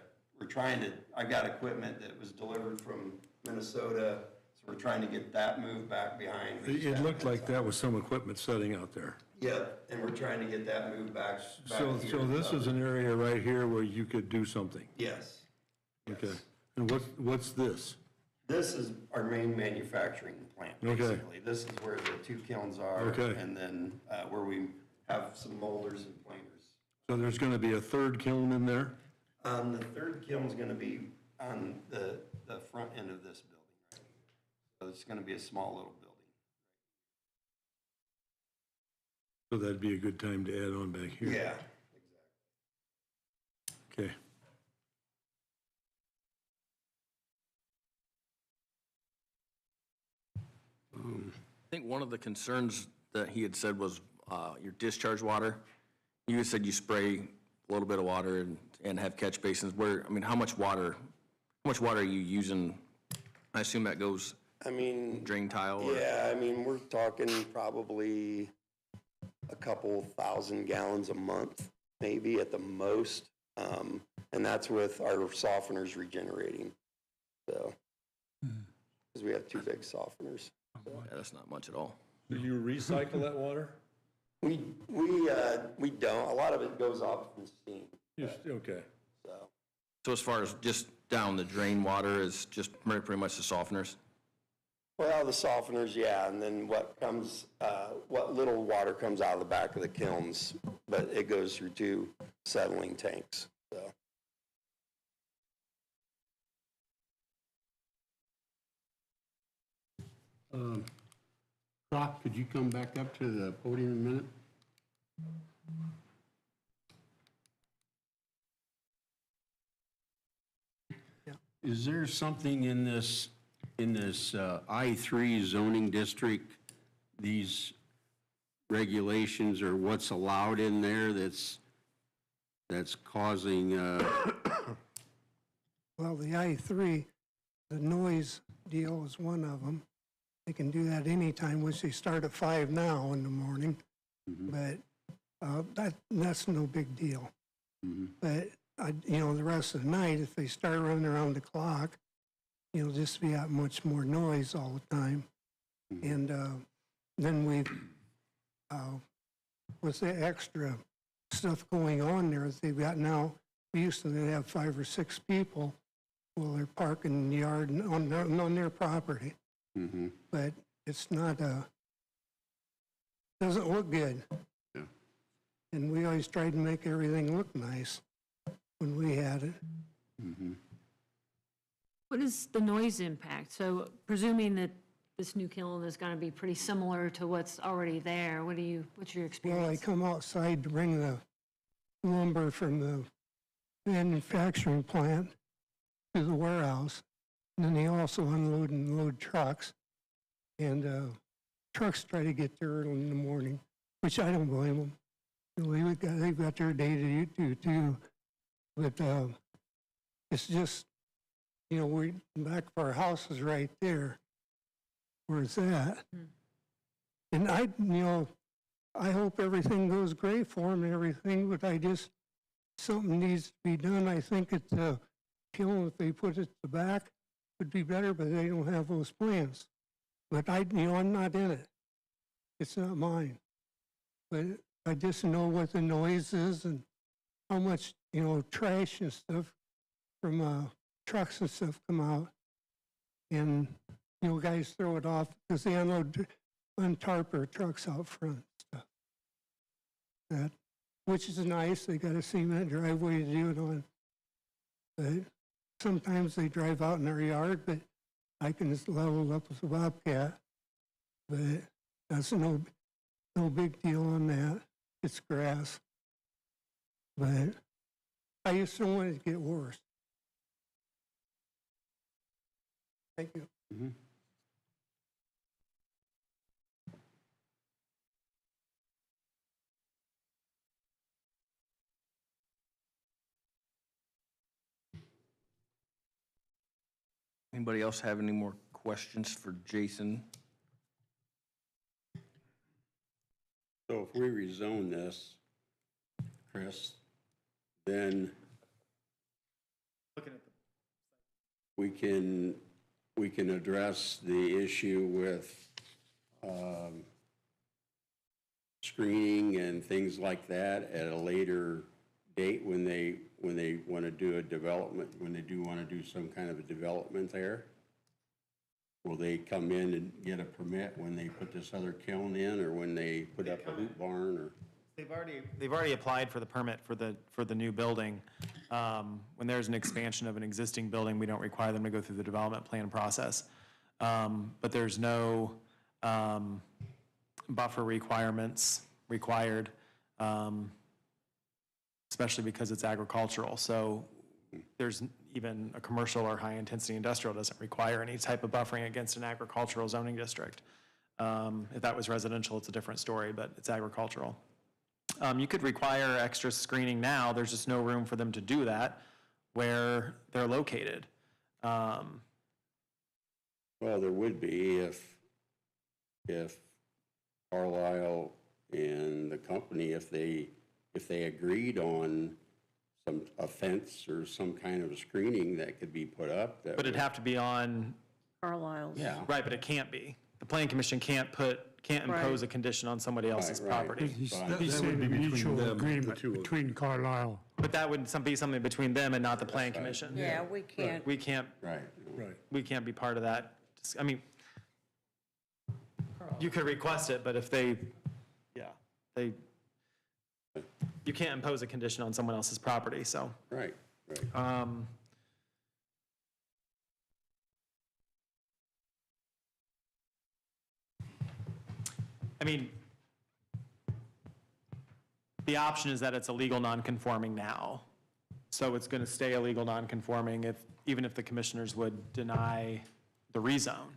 I've got equipment that was delivered from Minnesota, so we're trying to get that moved back behind.
It looked like that was some equipment sitting out there.
Yeah, and we're trying to get that moved back
So
here.
this is an area right here where you could do something?
Yes.
Okay. And what's this?
This is our main manufacturing plant,
Okay.
basically. This is where the two kilns are.
Okay.
And then where we have some molders and planers.
So there's going to be a third kiln in there?
The third kiln's gonna be on the front end of this building, right? So it's gonna be a small little building.
So that'd be a good time to add on back here.
Yeah, exactly.
Okay.
I think one of the concerns that he had said was your discharge water. You had said you spray a little bit of water and have catch basins. How much water are you using? I assume that goes
I mean,
drain tile? Or?
yeah, I mean, we're talking probably a couple thousand gallons a month, maybe at the most. And that's with our softeners regenerating. So, because we have two big softeners. So.
Yeah, that's not much at all.
Do you recycle that water?
We don't. A lot of it goes off in steam.
Okay.
So as far as just down the drain water is just pretty much the softeners?
Well, the softeners, yeah, and then what little water comes out of the back of the kilns, but it goes through two settling tanks, so.
Brock, could you come back up to the podium a minute? Is there something in this I-3 zoning district, these regulations or what's allowed in there that's causing,
Well, the I-3, the noise deal is one of them. They can do that anytime, which they start at 5 now in the morning. But that's no big deal. But, the rest of the night, if they start running around the clock, just be that much more noise all the time. And then with the extra stuff going on there, they've got now, we used to have 5 or 6 people. Well, they're parking in the yard on their property. But it's not, doesn't look good.
Yeah.
And we always tried to make everything look nice when we had it.
What is the noise impact? So presuming that this new kiln is going to be pretty similar to what's already there, what's your experience?
Well, I come outside to bring the lumber from the manufacturing plant to the warehouse. And then they also unload and load trucks. And trucks try to get there early in the morning, which I don't blame them. They've got their day to do too. But it's just, we're back of our house is right there. Where it's at. And I hope everything goes great for them and everything, but something needs to be done. I think it's kiln, if they put it at the back, would be better, but they don't have those plans. But I'm not in it. It's not mine. But I just know what the noise is and how much, trash and stuff from trucks and stuff come out. And, guys throw it off because they untarp their trucks out front and stuff. Which is nice. They got a cement driveway to do it on. But sometimes they drive out in their yard, but I can just level up with a bobcat. But That's no big deal on that. It's grass. But I just don't want it to get worse. Thank you.
Anybody else have any more questions for Jason?
So if we rezone this, Chris, then we can address the issue with screening and things like that at a later date when they want to do a development, when they do want to do some kind of a development there? Will they come in and get a permit when they put this other kiln in, or when they put up a hoop barn, or?
They've already applied for the permit for the new building. When there's an expansion of an existing building, we don't require them to go through the development plan process. But there's no buffer requirements required, especially because it's agricultural. So there's even a commercial or high-intensity industrial doesn't require any type of buffering against an agricultural zoning district. If that was residential, it's a different story, but it's agricultural. You could require extra screening now. There's just no room for them to do that where they're located.
Well, there would be if Carlisle and the company, if they agreed on a fence or some kind of screening that could be put up.
But it'd have to be on,
Carlisle's.
Yeah.
right, but it can't be. The planning commission can't impose a condition on somebody else's
Right.
property.
He's
That
saying
would be
a
between
mutual
them, the
agreement
two of them.
between Carlisle.
But that would be something between them and not the planning commission.
Yeah, we can't.
We can't,
Right.
Right.
we can't be part of that. I mean, you could request it, but if you can't impose a condition on someone else's property, so.
Right.
I mean, the option is that it's illegal non-conforming now. So it's going to stay illegal non-conforming even if the commissioners would deny the rezone.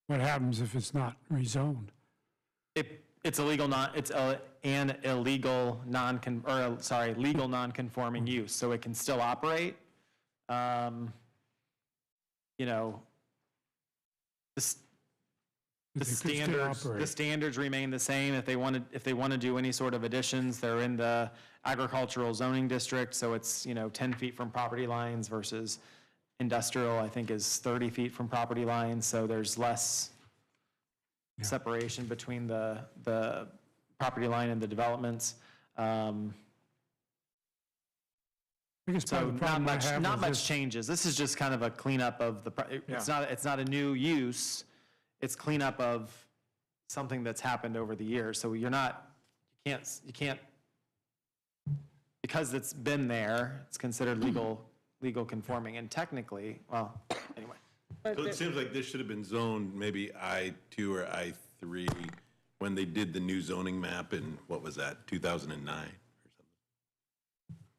What happens if it's not rezoned?
It's illegal legal non-conforming use, so it can still operate. You know, the standards remain the same. If they want to do any sort of additions, they're in the agricultural zoning district, so it's 10 feet from property lines versus industrial, I think, is 30 feet from property lines. So there's less separation between the property line and the developments.
So
Not much changes. This is just kind of a cleanup of it's not a new use. It's cleanup of something that's happened over the years. So you can't, because it's been there, it's considered legal conforming, and technically, well, anyway.
So it seems like this should have been zoned maybe I-2 or I-3 when they did the new zoning map in, what was that, 2009 or something?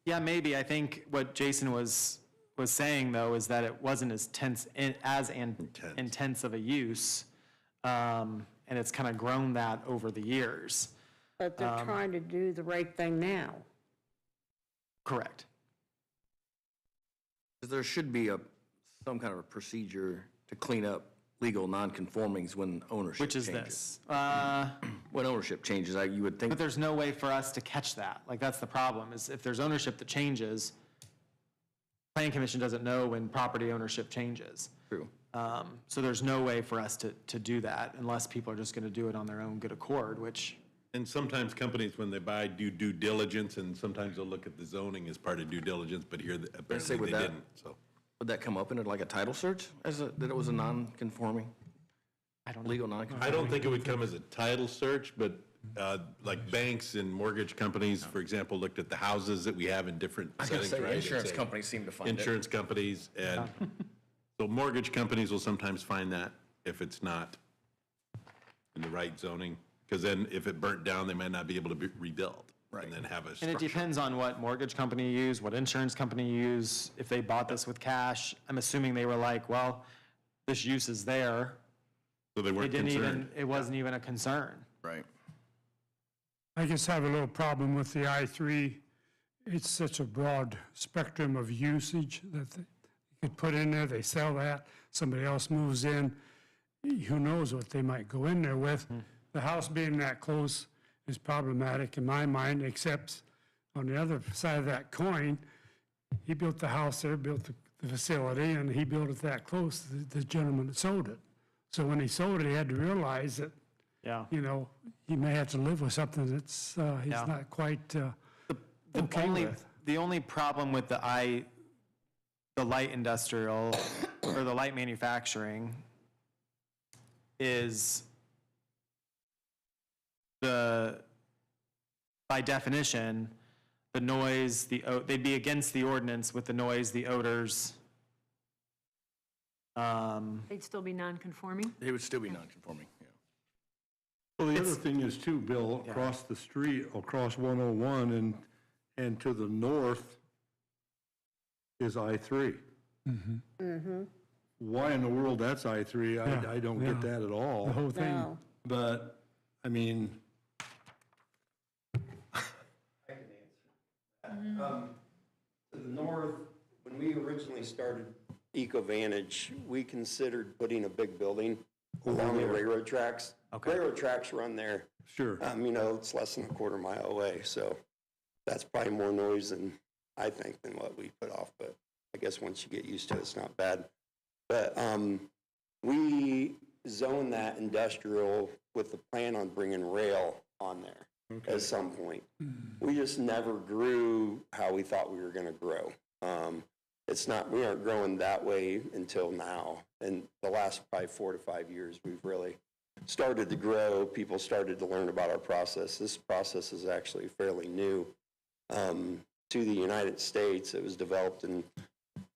Yeah, maybe. I think what Jason was saying, though, is that it wasn't as intense of a use, and it's kind of grown that over the years.
But they're trying to do the right thing now.
Correct.
There should be some kind of a procedure to clean up legal nonconformings when ownership
Which is
changes.
this.
When ownership changes, you would think.
But there's no way for us to catch that. Like, that's the problem, is if there's ownership that changes, planning commission doesn't know when property ownership changes.
True.
So there's no way for us to do that unless people are just going to do it on their own good accord, which.
And sometimes companies, when they buy, do due diligence, and sometimes they'll look at the zoning as part of due diligence, but here apparently they didn't, so.
Would that come up in like a title search, that it was a non-conforming?
I don't know.
Legal non-conforming?
I don't think it would come as a title search, but like banks and mortgage companies, for example, looked at the houses that we have in different
I was gonna
settings,
say,
right?
insurance
It's a-
companies seem to find it.
Insurance companies, and So mortgage companies will sometimes find that if it's not in the right zoning, because then if it burnt down, they might not be able to rebuild. Right. And then have a
And
structure.
it depends on what mortgage company you use, what insurance company you use. If they bought this with cash, I'm assuming they were like, well, this use is there.
So they
It
weren't
didn't
concerned.
even, it wasn't even a concern.
Right.
I just have a little problem with the I-3. It's such a broad spectrum of usage that they could put in there, they sell that, somebody else moves in. Who knows what they might go in there with. The house being that close is problematic in my mind, except on the other side of that coin, he built the house there, built the facility, and he built it that close, the gentleman that sold it. So when he sold it, he had to realize that,
Yeah.
you know, he may have to live with something that's, he's
Yeah.
not quite
The
okay with.
the only problem with the light industrial or the light manufacturing is by definition, the noise, they'd be against the ordinance with the noise, the odors.
They'd still be non-conforming?
They would still be non-conforming, yeah.
Well, the other thing is too, Bill, across the street, across 101 and to the north is I-3. Why in the world that's I-3?
Yeah,
I don't get
yeah.
that at all.
The whole thing.
No.
But, I mean,
To the north, when we originally started EcoVantage, we considered putting a big building along the railroad tracks.
Okay.
Railroad tracks run there.
sure.
You know, it's less than a quarter mile away, so that's probably more noise than, I think, than what we put off, but I guess once you get used to it, it's not bad. But we zoned that industrial with the plan on bringing rail on there at some point. We just never grew how we thought we were gonna grow. We aren't growing that way until now. In the last probably 4 to 5 years, we've really started to grow. People started to learn about our process. This process is actually fairly new to the United States. It was developed in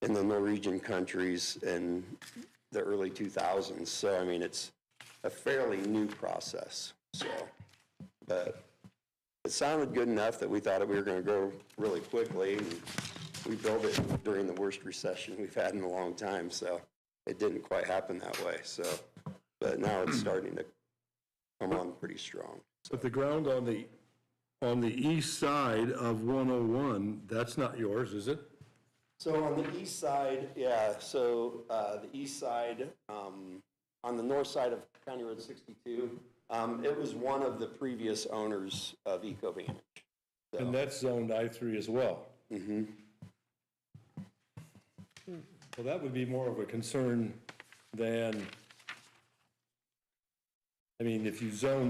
the Norwegian countries in the early 2000s. So, I mean, it's a fairly new process. So, but it sounded good enough that we thought we were going to grow really quickly. And we built it during the worst recession we've had in a long time. So it didn't quite happen that way. So, but now it's starting to come on pretty strong.
But the ground on the east side of 101, that's not yours, is it?
So on the east side, yeah, so the east side, on the north side of County Road 62, it was one of the previous owners of EcoVantage. So,
And that's zoned I-3 as well. Well, that would be more of a concern than, I mean, if you zone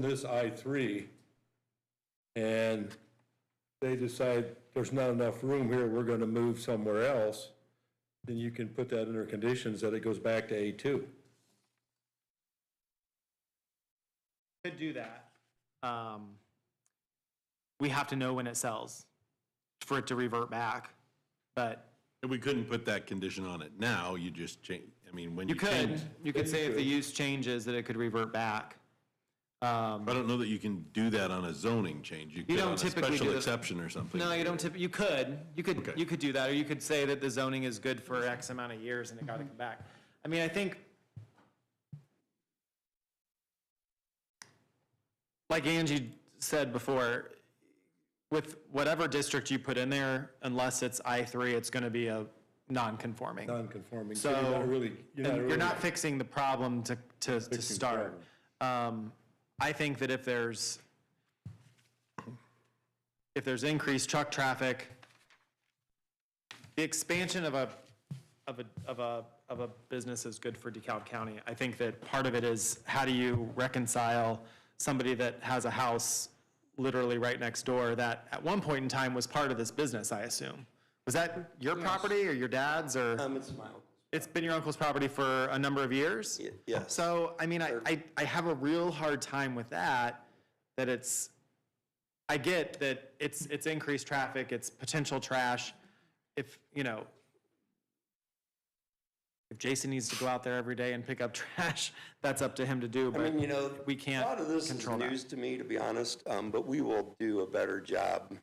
this I-3 and they decide there's not enough room here, we're going to move somewhere else, then you can put that under conditions that it goes back to A2.
Could do that. We have to know when it sells for it to revert back, but
And we couldn't put that condition on it now, you just change, I mean, when
you
you change.
could say if the use changes that it could revert back.
I don't know that you can do that on a zoning change. You could
don't
on a
typically do
special
that.
exception or something.
No, you don't you could
Okay.
do that, or you could say that the zoning is good for X amount of years and it got to come back. I mean, I think, like Angie said before, with whatever district you put in there, unless it's I-3, it's going to be a non-conforming.
Non-conforming.
So
you're not really.
you're not fixing the problem to start. I think that if there's increased truck traffic, the expansion of a business is good for DeKalb County. I think that part of it is how do you reconcile somebody that has a house literally right next door that at one point in time was part of this business, I assume. Was that your property or your dad's or?
It's my uncle's.
It's been your uncle's property for a number of years?
Yes.
So, I mean, I have a real hard time with that I get that it's increased traffic, it's potential trash. If, you know, if Jason needs to go out there every day and pick up trash, that's up to him to do,
I
but
mean, you know,
we can't
a lot of this is
control that.
news to me, to be honest, but we will do a better job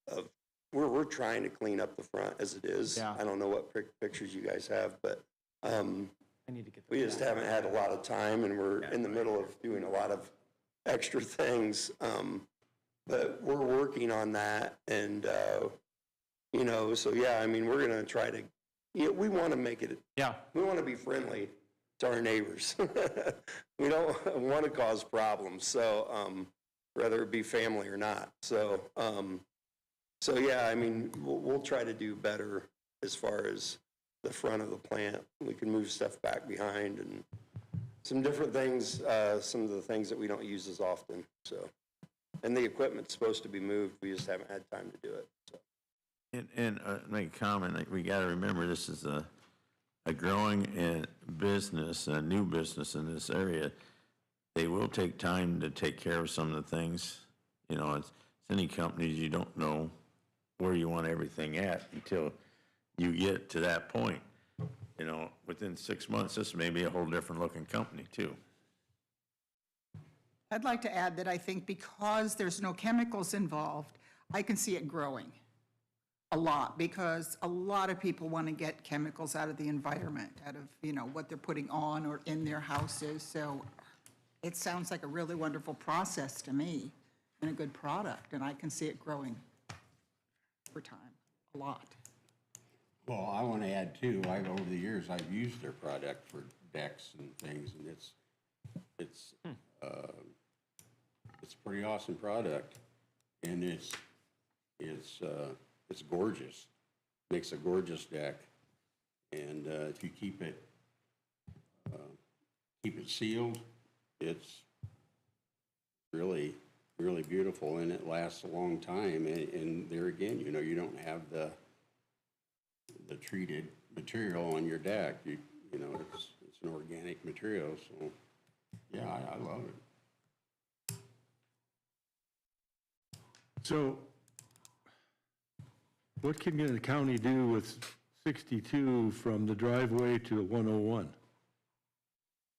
of, we're trying to clean up the front as it is.
Yeah.
I don't know what pictures you guys have, but
I need to get
we just haven't had a lot of time, and we're in the middle of doing a lot of extra things. But we're working on that, and, you know, so yeah, I mean, we're going to try to, we want to make it, we want to be friendly to our neighbors. We don't want to cause problems, so whether it be family or not. So, so yeah, I mean, we'll try to do better as far as the front of the plant. We can move stuff back behind and some different things, some of the things that we don't use as often, so. And the equipment's supposed to be moved, we just haven't had time to do it, so.
And make a comment, like, we got to remember this is a growing business, a new business in this area. They will take time to take care of some of the things. You know, it's any companies, you don't know where you want everything at until you get to that point. You know, within 6 months, this may be a whole different looking company too.
I'd like to add that I think because there's no chemicals involved, I can see it growing a lot, because a lot of people want to get chemicals out of the environment, out of, you know, what they're putting on or in their houses. So it sounds like a really wonderful process to me and a good product, and I can see it growing over time, a lot.
Well, I want to add too, over the years, I've used their product for decks and things, and it's a pretty awesome product, and it's gorgeous. Makes a gorgeous deck, and if you keep it sealed, it's really, really beautiful, and it lasts a long time. And there again, you know, you don't have the treated material on your deck. You know, it's an organic material, so yeah, I love it.
So what can the county do with 62 from the driveway to 101?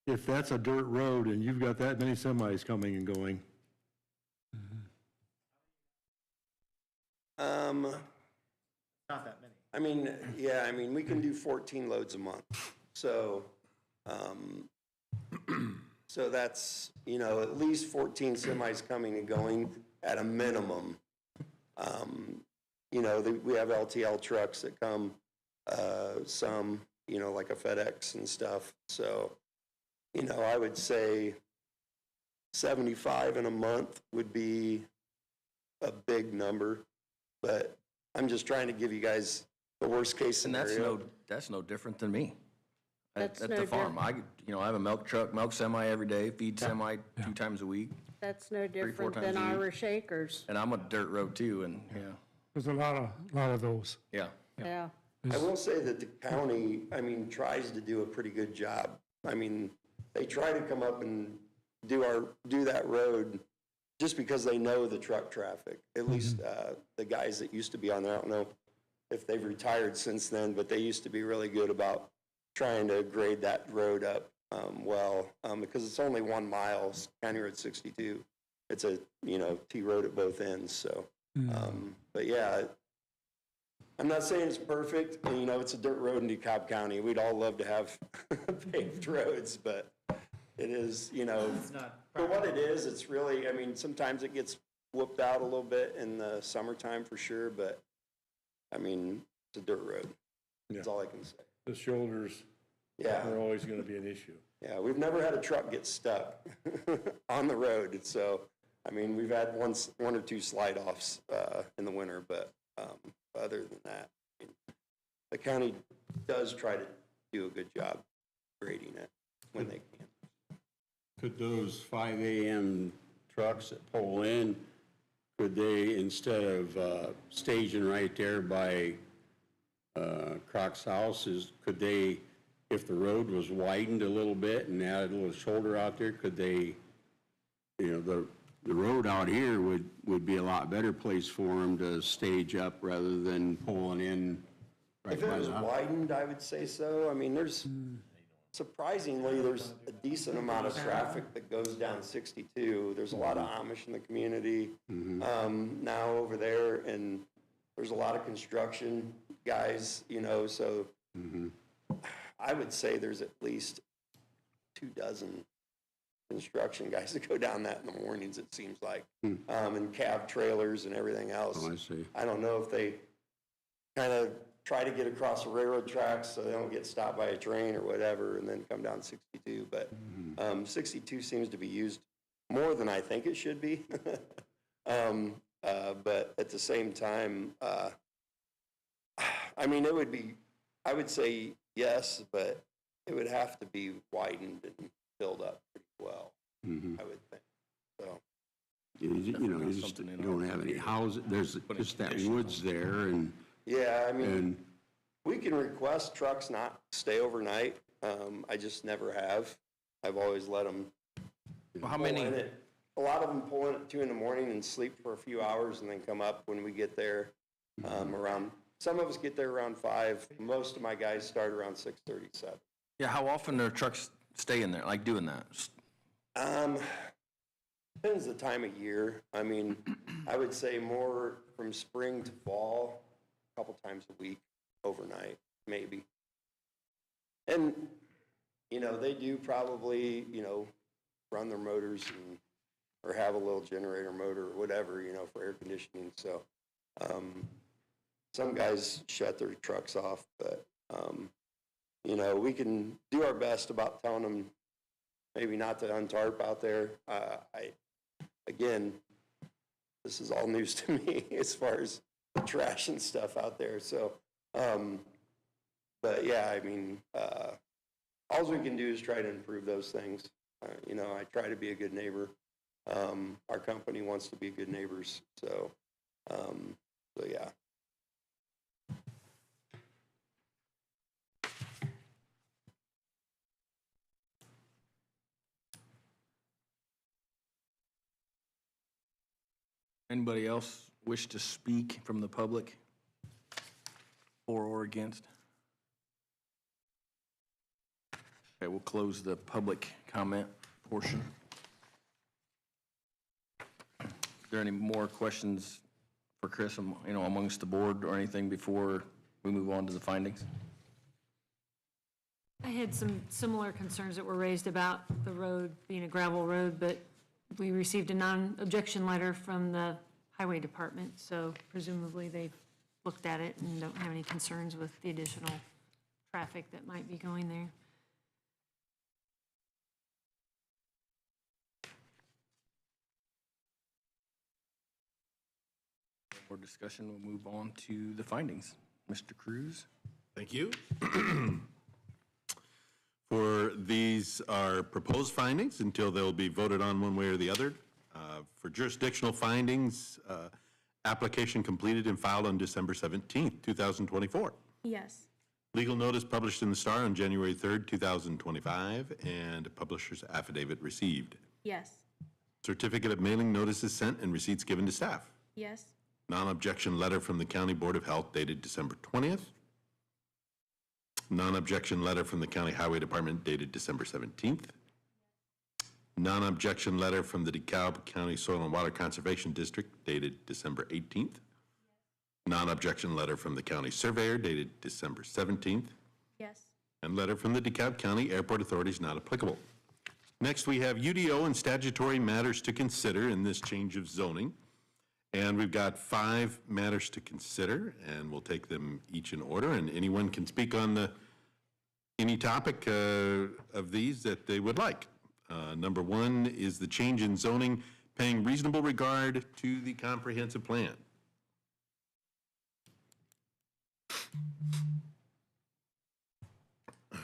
If that's a dirt road and you've got that many semis coming and going?
Not that many.
I mean, yeah, I mean, we can do 14 loads a month. So, so that's, you know, at least 14 semis coming and going at a minimum. You know, we have LTL trucks that come, some, you know, like a FedEx and stuff. So, you know, I would say 75 in a month would be a big number, but I'm just trying to give you guys the worst case
And
scenario.
that's no different than me.
That's
At
no
the farm, I have a milk truck, milk semi every day, feed semi 2 times a week,
That's no
3-4
different
times
than
a week.
Irish Acres.
and I'm a dirt road too, and,
There's a lot of those.
yeah.
Yeah.
I will say that the county, I mean, tries to do a pretty good job. I mean, they try to come up and do that road just because they know the truck traffic. At least the guys that used to be on there, I don't know if they've retired since then, but they used to be really good about trying to grade that road up because it's only 1 mile, County Road 62. It's a, you know, T road at both ends, so. But yeah, I'm not saying it's perfect. You know, it's a dirt road in DeKalb County. We'd all love to have paved roads, but it is, you know, for what it is, it's really, I mean, sometimes it gets whooped out a little bit in the summertime for sure, but I mean, it's a dirt road. That's all I can say.
The shoulders
Yeah.
are always going to be an issue.
Yeah, we've never had a truck get stuck on the road. So, I mean, we've had one or two slide-offs in the winter, but other than that, I mean, the county does try to do a good job grading it when they can.
Could those 5 a.m. trucks that pull in, could they, instead of staging right there by Croc's houses, could they, if the road was widened a little bit and added a little shoulder out there, could they, you know, the road out here would be a lot better place for them to stage up rather than pulling in
If it was widened, I would say so. I mean, surprisingly, there's a decent amount of traffic that goes down 62. There's a lot of Amish in the community now over there, and there's a lot of construction guys, so I would say there's at least 24 construction guys that go down that in the mornings, it seems like, and cab trailers and everything else.
Oh, I see.
I don't know if they kind of try to get across the railroad tracks so they don't get stopped by a train or whatever and then come down 62. But 62 seems to be used more than I think it should be. But at the same time, I mean, I would say yes, but it would have to be widened and filled up pretty well, I would think. So.
You just don't have any houses, there's just that woods there, and...
Yeah, I mean, we can request trucks not stay overnight. I just never have. I've always let them.
Well, how many?
A lot of them pull in at 2 a.m. and sleep for a few hours and then come up when we get there around. Some of us get there around 5. Most of my guys start around 6:37.
Yeah, how often are trucks staying there, like doing that?
Depends the time of year. I mean, I would say more from spring to fall. Couple times a week, overnight, maybe. And, they do probably, run their motors or have a little generator motor or whatever, for air conditioning. So, some guys shut their trucks off, but, we can do our best about telling them maybe not to untarp out there. Again, this is all news to me as far as trash and stuff out there. So, but yeah, I mean, all we can do is try to improve those things. I try to be a good neighbor. Our company wants to be good neighbors. So yeah.
Anybody else wish to speak from the public, for or against? Okay, we'll close the public comment portion. Are there any more questions for Chris, amongst the board or anything before we move on to the findings?
I had some similar concerns that were raised about the road being a gravel road, but we received a non-objection letter from the highway department, so presumably they've looked at it and don't have any concerns with the additional traffic that might be going there.
For discussion, we'll move on to the findings. Mr. Cruz?
Thank you. For these are proposed findings until they'll be voted on one way or the other. For jurisdictional findings, application completed and filed on December 17th, 2024.
Yes.
Legal notice published in the Star on January 3rd, 2025, and a publisher's affidavit received.
Yes.
Certificate of mailing notices sent and receipts given to staff.
Yes.
Non-objection letter from the County Board of Health dated December 20th. Non-objection letter from the County Highway Department dated December 17th. Non-objection letter from the DeKalb County Soil and Water Conservation District dated December 18th. Non-objection letter from the County Surveyor dated December 17th.
Yes.
And letter from the DeKalb County Airport Authority is not applicable. Next, we have UDO and statutory matters to consider in this change of zoning. And we've got 5 matters to consider, and we'll take them each in order, and anyone can speak on any topic of these that they would like. Number 1 is the change in zoning paying reasonable regard to the comprehensive plan.
I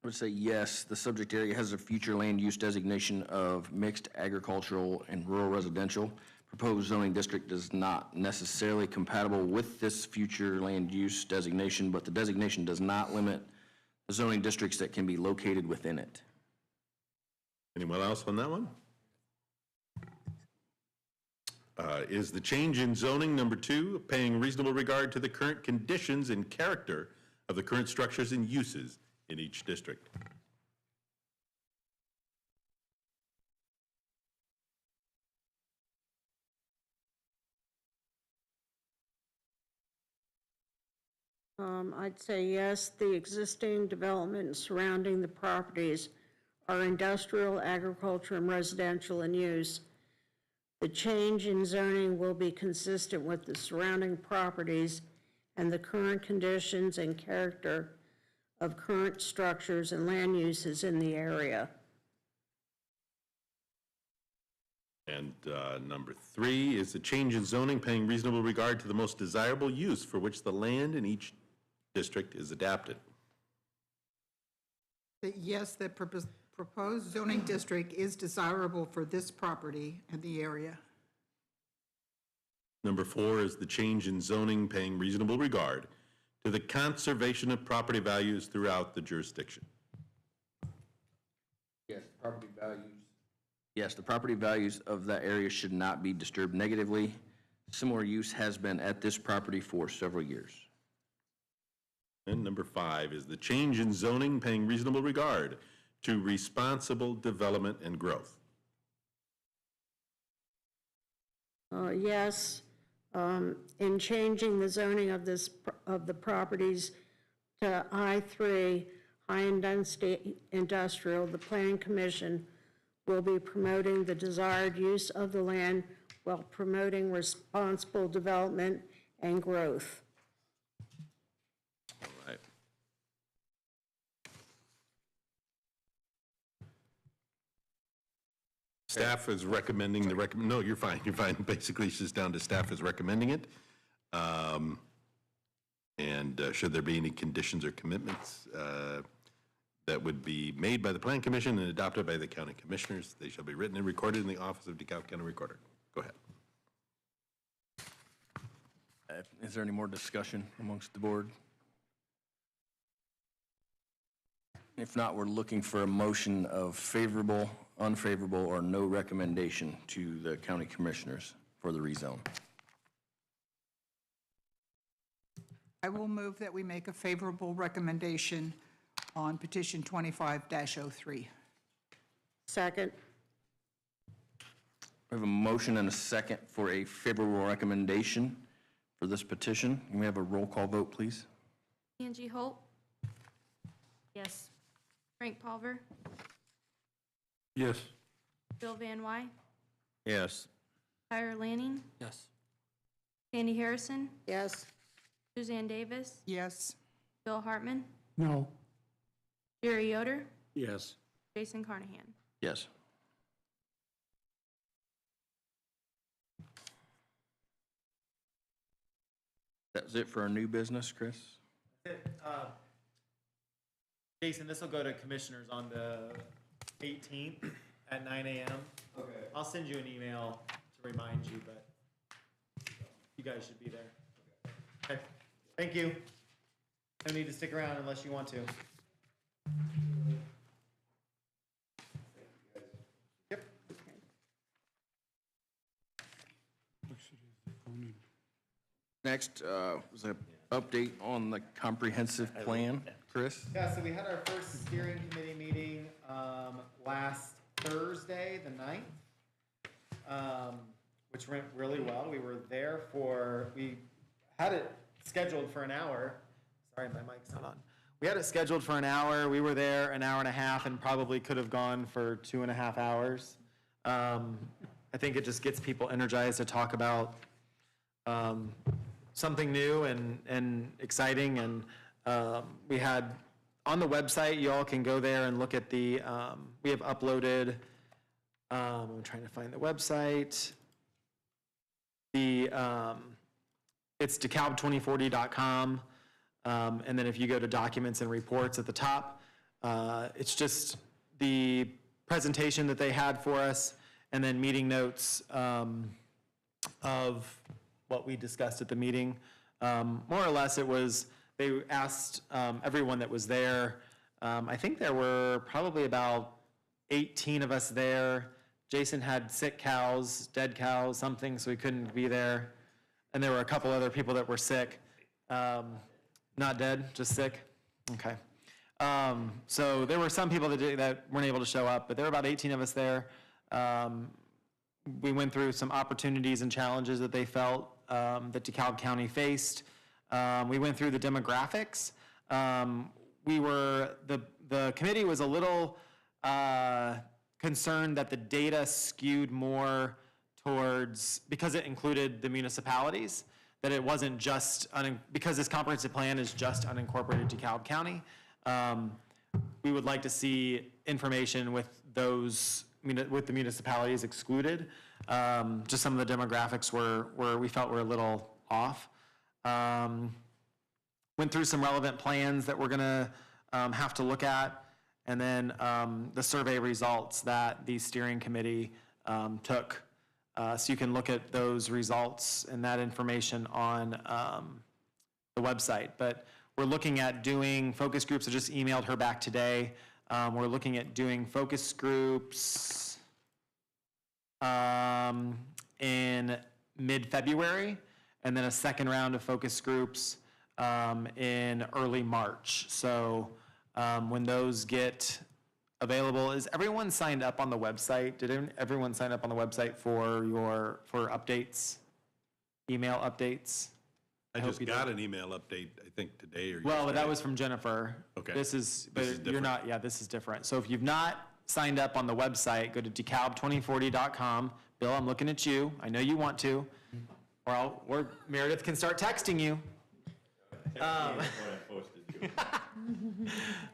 would say yes. The subject area has a future land use designation of mixed agricultural and rural residential. Proposed zoning district is not necessarily compatible with this future land use designation, but the designation does not limit the zoning districts that can be located within it.
Anyone else on that one? is the change in zoning, number 2, paying reasonable regard to the current conditions and character of the current structures and uses in each district.
I'd say yes, the existing development surrounding the properties are industrial, agriculture, and residential in use. The change in zoning will be consistent with the surrounding properties and the current conditions and character of current structures and land uses in the area.
And number 3 is the change in zoning paying reasonable regard to the most desirable use for which the land in each district is adapted.
That yes, the proposed zoning district is desirable for this property and the area.
Number 4 is the change in zoning paying reasonable regard to the conservation of property values throughout the jurisdiction.
Yes, property values. Yes, the property values of that area should not be disturbed negatively. Similar use has been at this property for several years.
And number 5 is the change in zoning paying reasonable regard to responsible development and growth.
Yes, in changing the zoning of the properties to I3, high-density industrial, the Planning Commission will be promoting the desired use of the land while promoting responsible development and growth.
All right. Staff is recommending no, you're fine, you're fine. Basically, it's just down to staff is recommending it. And should there be any conditions or commitments that would be made by the Plan Commission and adopted by the county commissioners, they shall be written and recorded in the office of DeKalb County Recorder. Go ahead.
Is there any more discussion amongst the board? If not, we're looking for a motion of favorable, unfavorable, or no recommendation to the county commissioners for the rezone.
I will move that we make a favorable recommendation on petition 25-03.
Second.
We have a motion and a second for a favorable recommendation for this petition. Can we have a roll call vote, please?
Angie Holt,
Yes.
Frank Palver,
Yes.
Bill Van Wy,
Yes.
Tyler Lanning,
Yes.
Sandy Harrison,
Yes.
Suzanne Davis,
Yes.
Bill Hartman,
No.
Jerry Yoder,
Yes.
Jason Carnahan.
Yes. That's it for our new business, Chris?
Jason, this will go to commissioners on the 18th at 9 a.m. Okay. I'll send you an email to remind you, but you guys should be there. Okay. Thank you. No need to stick around unless you want to. Yep.
Next was an update on the comprehensive plan. Chris?
Yeah, so we had our first steering committee meeting last Thursday, the 9th, which went really well. We were there we had it scheduled for an hour. Sorry, my mic's not on. We had it scheduled for an hour. We were there an hour and a half and probably could have gone for 2.5 hours. I think it just gets people energized to talk about something new and exciting. And we had, on the website, you all can go there and look at we have uploaded, I'm trying to find the website. It's DeKalb2040.com. And then if you go to documents and reports at the top, it's just the presentation that they had for us and then meeting notes of what we discussed at the meeting. More or less, they asked everyone that was there. I think there were probably about 18 of us there Jason had sick cows, dead cows, something, so he couldn't be there. And there were a couple other people that were sick. Not dead, just sick? Okay. So there were some people that weren't able to show up, but there were about 18 of us there. We went through some opportunities and challenges that they felt that DeKalb County faced. We went through the demographics. The committee was a little concerned that the data skewed more towards, because it included the municipalities, that it wasn't just, because this comprehensive plan is just unincorporated DeKalb County. We would like to see information with those, with the municipalities excluded. Just some of the demographics were we felt were a little off. Went through some relevant plans that we're gonna have to look at, and then the survey results that the steering committee took. So you can look at those results and that information on the website. But we're looking at doing focus groups. I just emailed her back today. We're looking at doing focus groups in mid-February, and then a second round of focus groups in early March. So when those get available, is everyone signed up on the website? Did everyone sign up on the website for updates, email updates?
I just got an email update, I think, today or
Well, but that
yesterday.
was from Jennifer.
Okay.
This is, but
This is
you're
different.
not, yeah, this is different. So if you've not signed up on the website, go to DeKalb2040.com. Bill, I'm looking at you. I know you want to. Or Meredith can start texting you.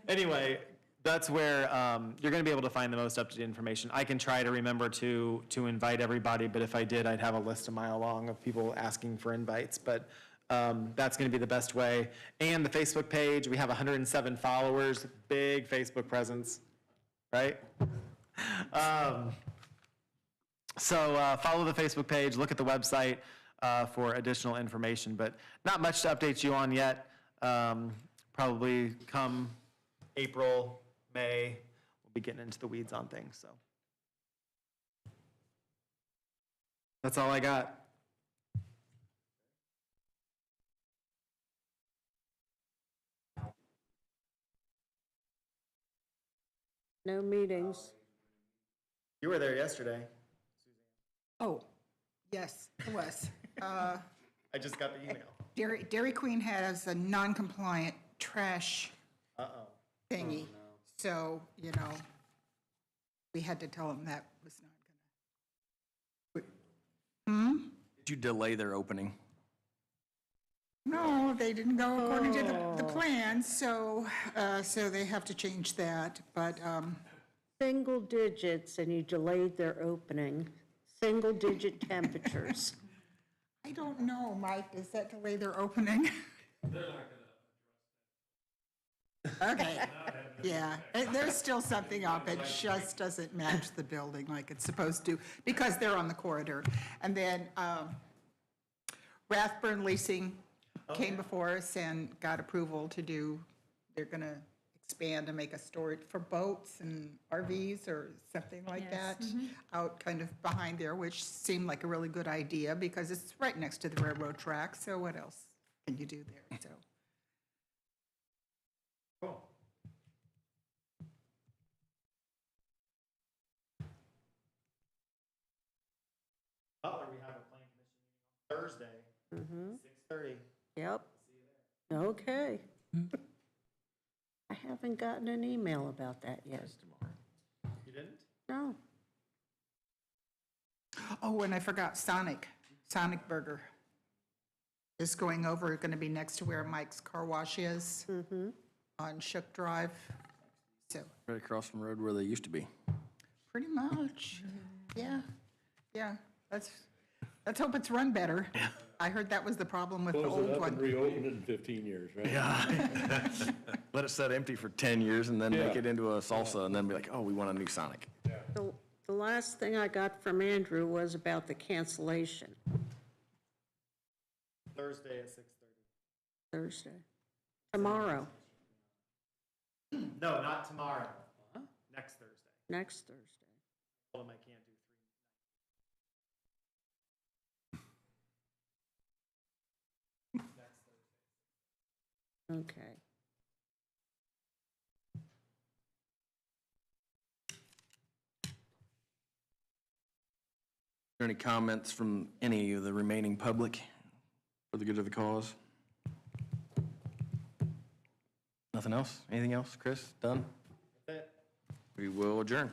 Anyway, that's where you're going to be able to find the most up-to-date information. I can try to remember to invite everybody, but if I did, I'd have a list a mile long of people asking for invites. But that's going to be the best way. And the Facebook page, we have 107 followers, big Facebook presence, right? So follow the Facebook page, look at the website for additional information, but not much to update you on yet. Probably come April, May, we'll be getting into the weeds on things, so. That's all I got.
No meetings.
You were there yesterday.
Oh, yes, it was.
I just got the email.
Dairy Queen has a non-compliant trash thingy. So, we had to tell them that was not gonna.
Did you delay their opening?
No, they didn't go according to the plan, so they have to change that, but,
Single digits, and you delayed their opening. Single-digit temperatures.
I don't know, Mike, does that delay their opening? Okay, yeah, there's still something up, it just doesn't match the building like it's supposed to, because they're on the corridor. And then Rathburn Leasing came before us and got approval to do, they're gonna expand and make a storage for boats and RVs or something like that, out kind of behind there, which seemed like a really good idea, because it's right next to the railroad track, so what else can you do there, so.
Cool. Butler, we have a planning commission meeting on Thursday, 6:30.
Yep. Okay. I haven't gotten an email about that yet.
You didn't?
No.
Oh, and I forgot Sonic Burger is going over, going to be next to where Mike's Car Wash is on Shook Drive. So,
Right across from the road where they used to be.
pretty much, yeah, let's hope it's run better. I heard that was the problem with the
Close
old
it up and
one.
reopen it in 15 years, right?
Let it sit empty for 10 years and then make
Yeah.
it into a salsa and then be like, oh, we want a new Sonic.
The last thing I got from Andrew was about the cancellation
Thursday at 6:30.
Thursday. Tomorrow,
No, not tomorrow. Next Thursday.
next Thursday.
Told him I can't do 3.
Okay.
Are there any comments from any of the remaining public for the good of the cause? Nothing else? Anything else, Chris? Done? We will adjourn.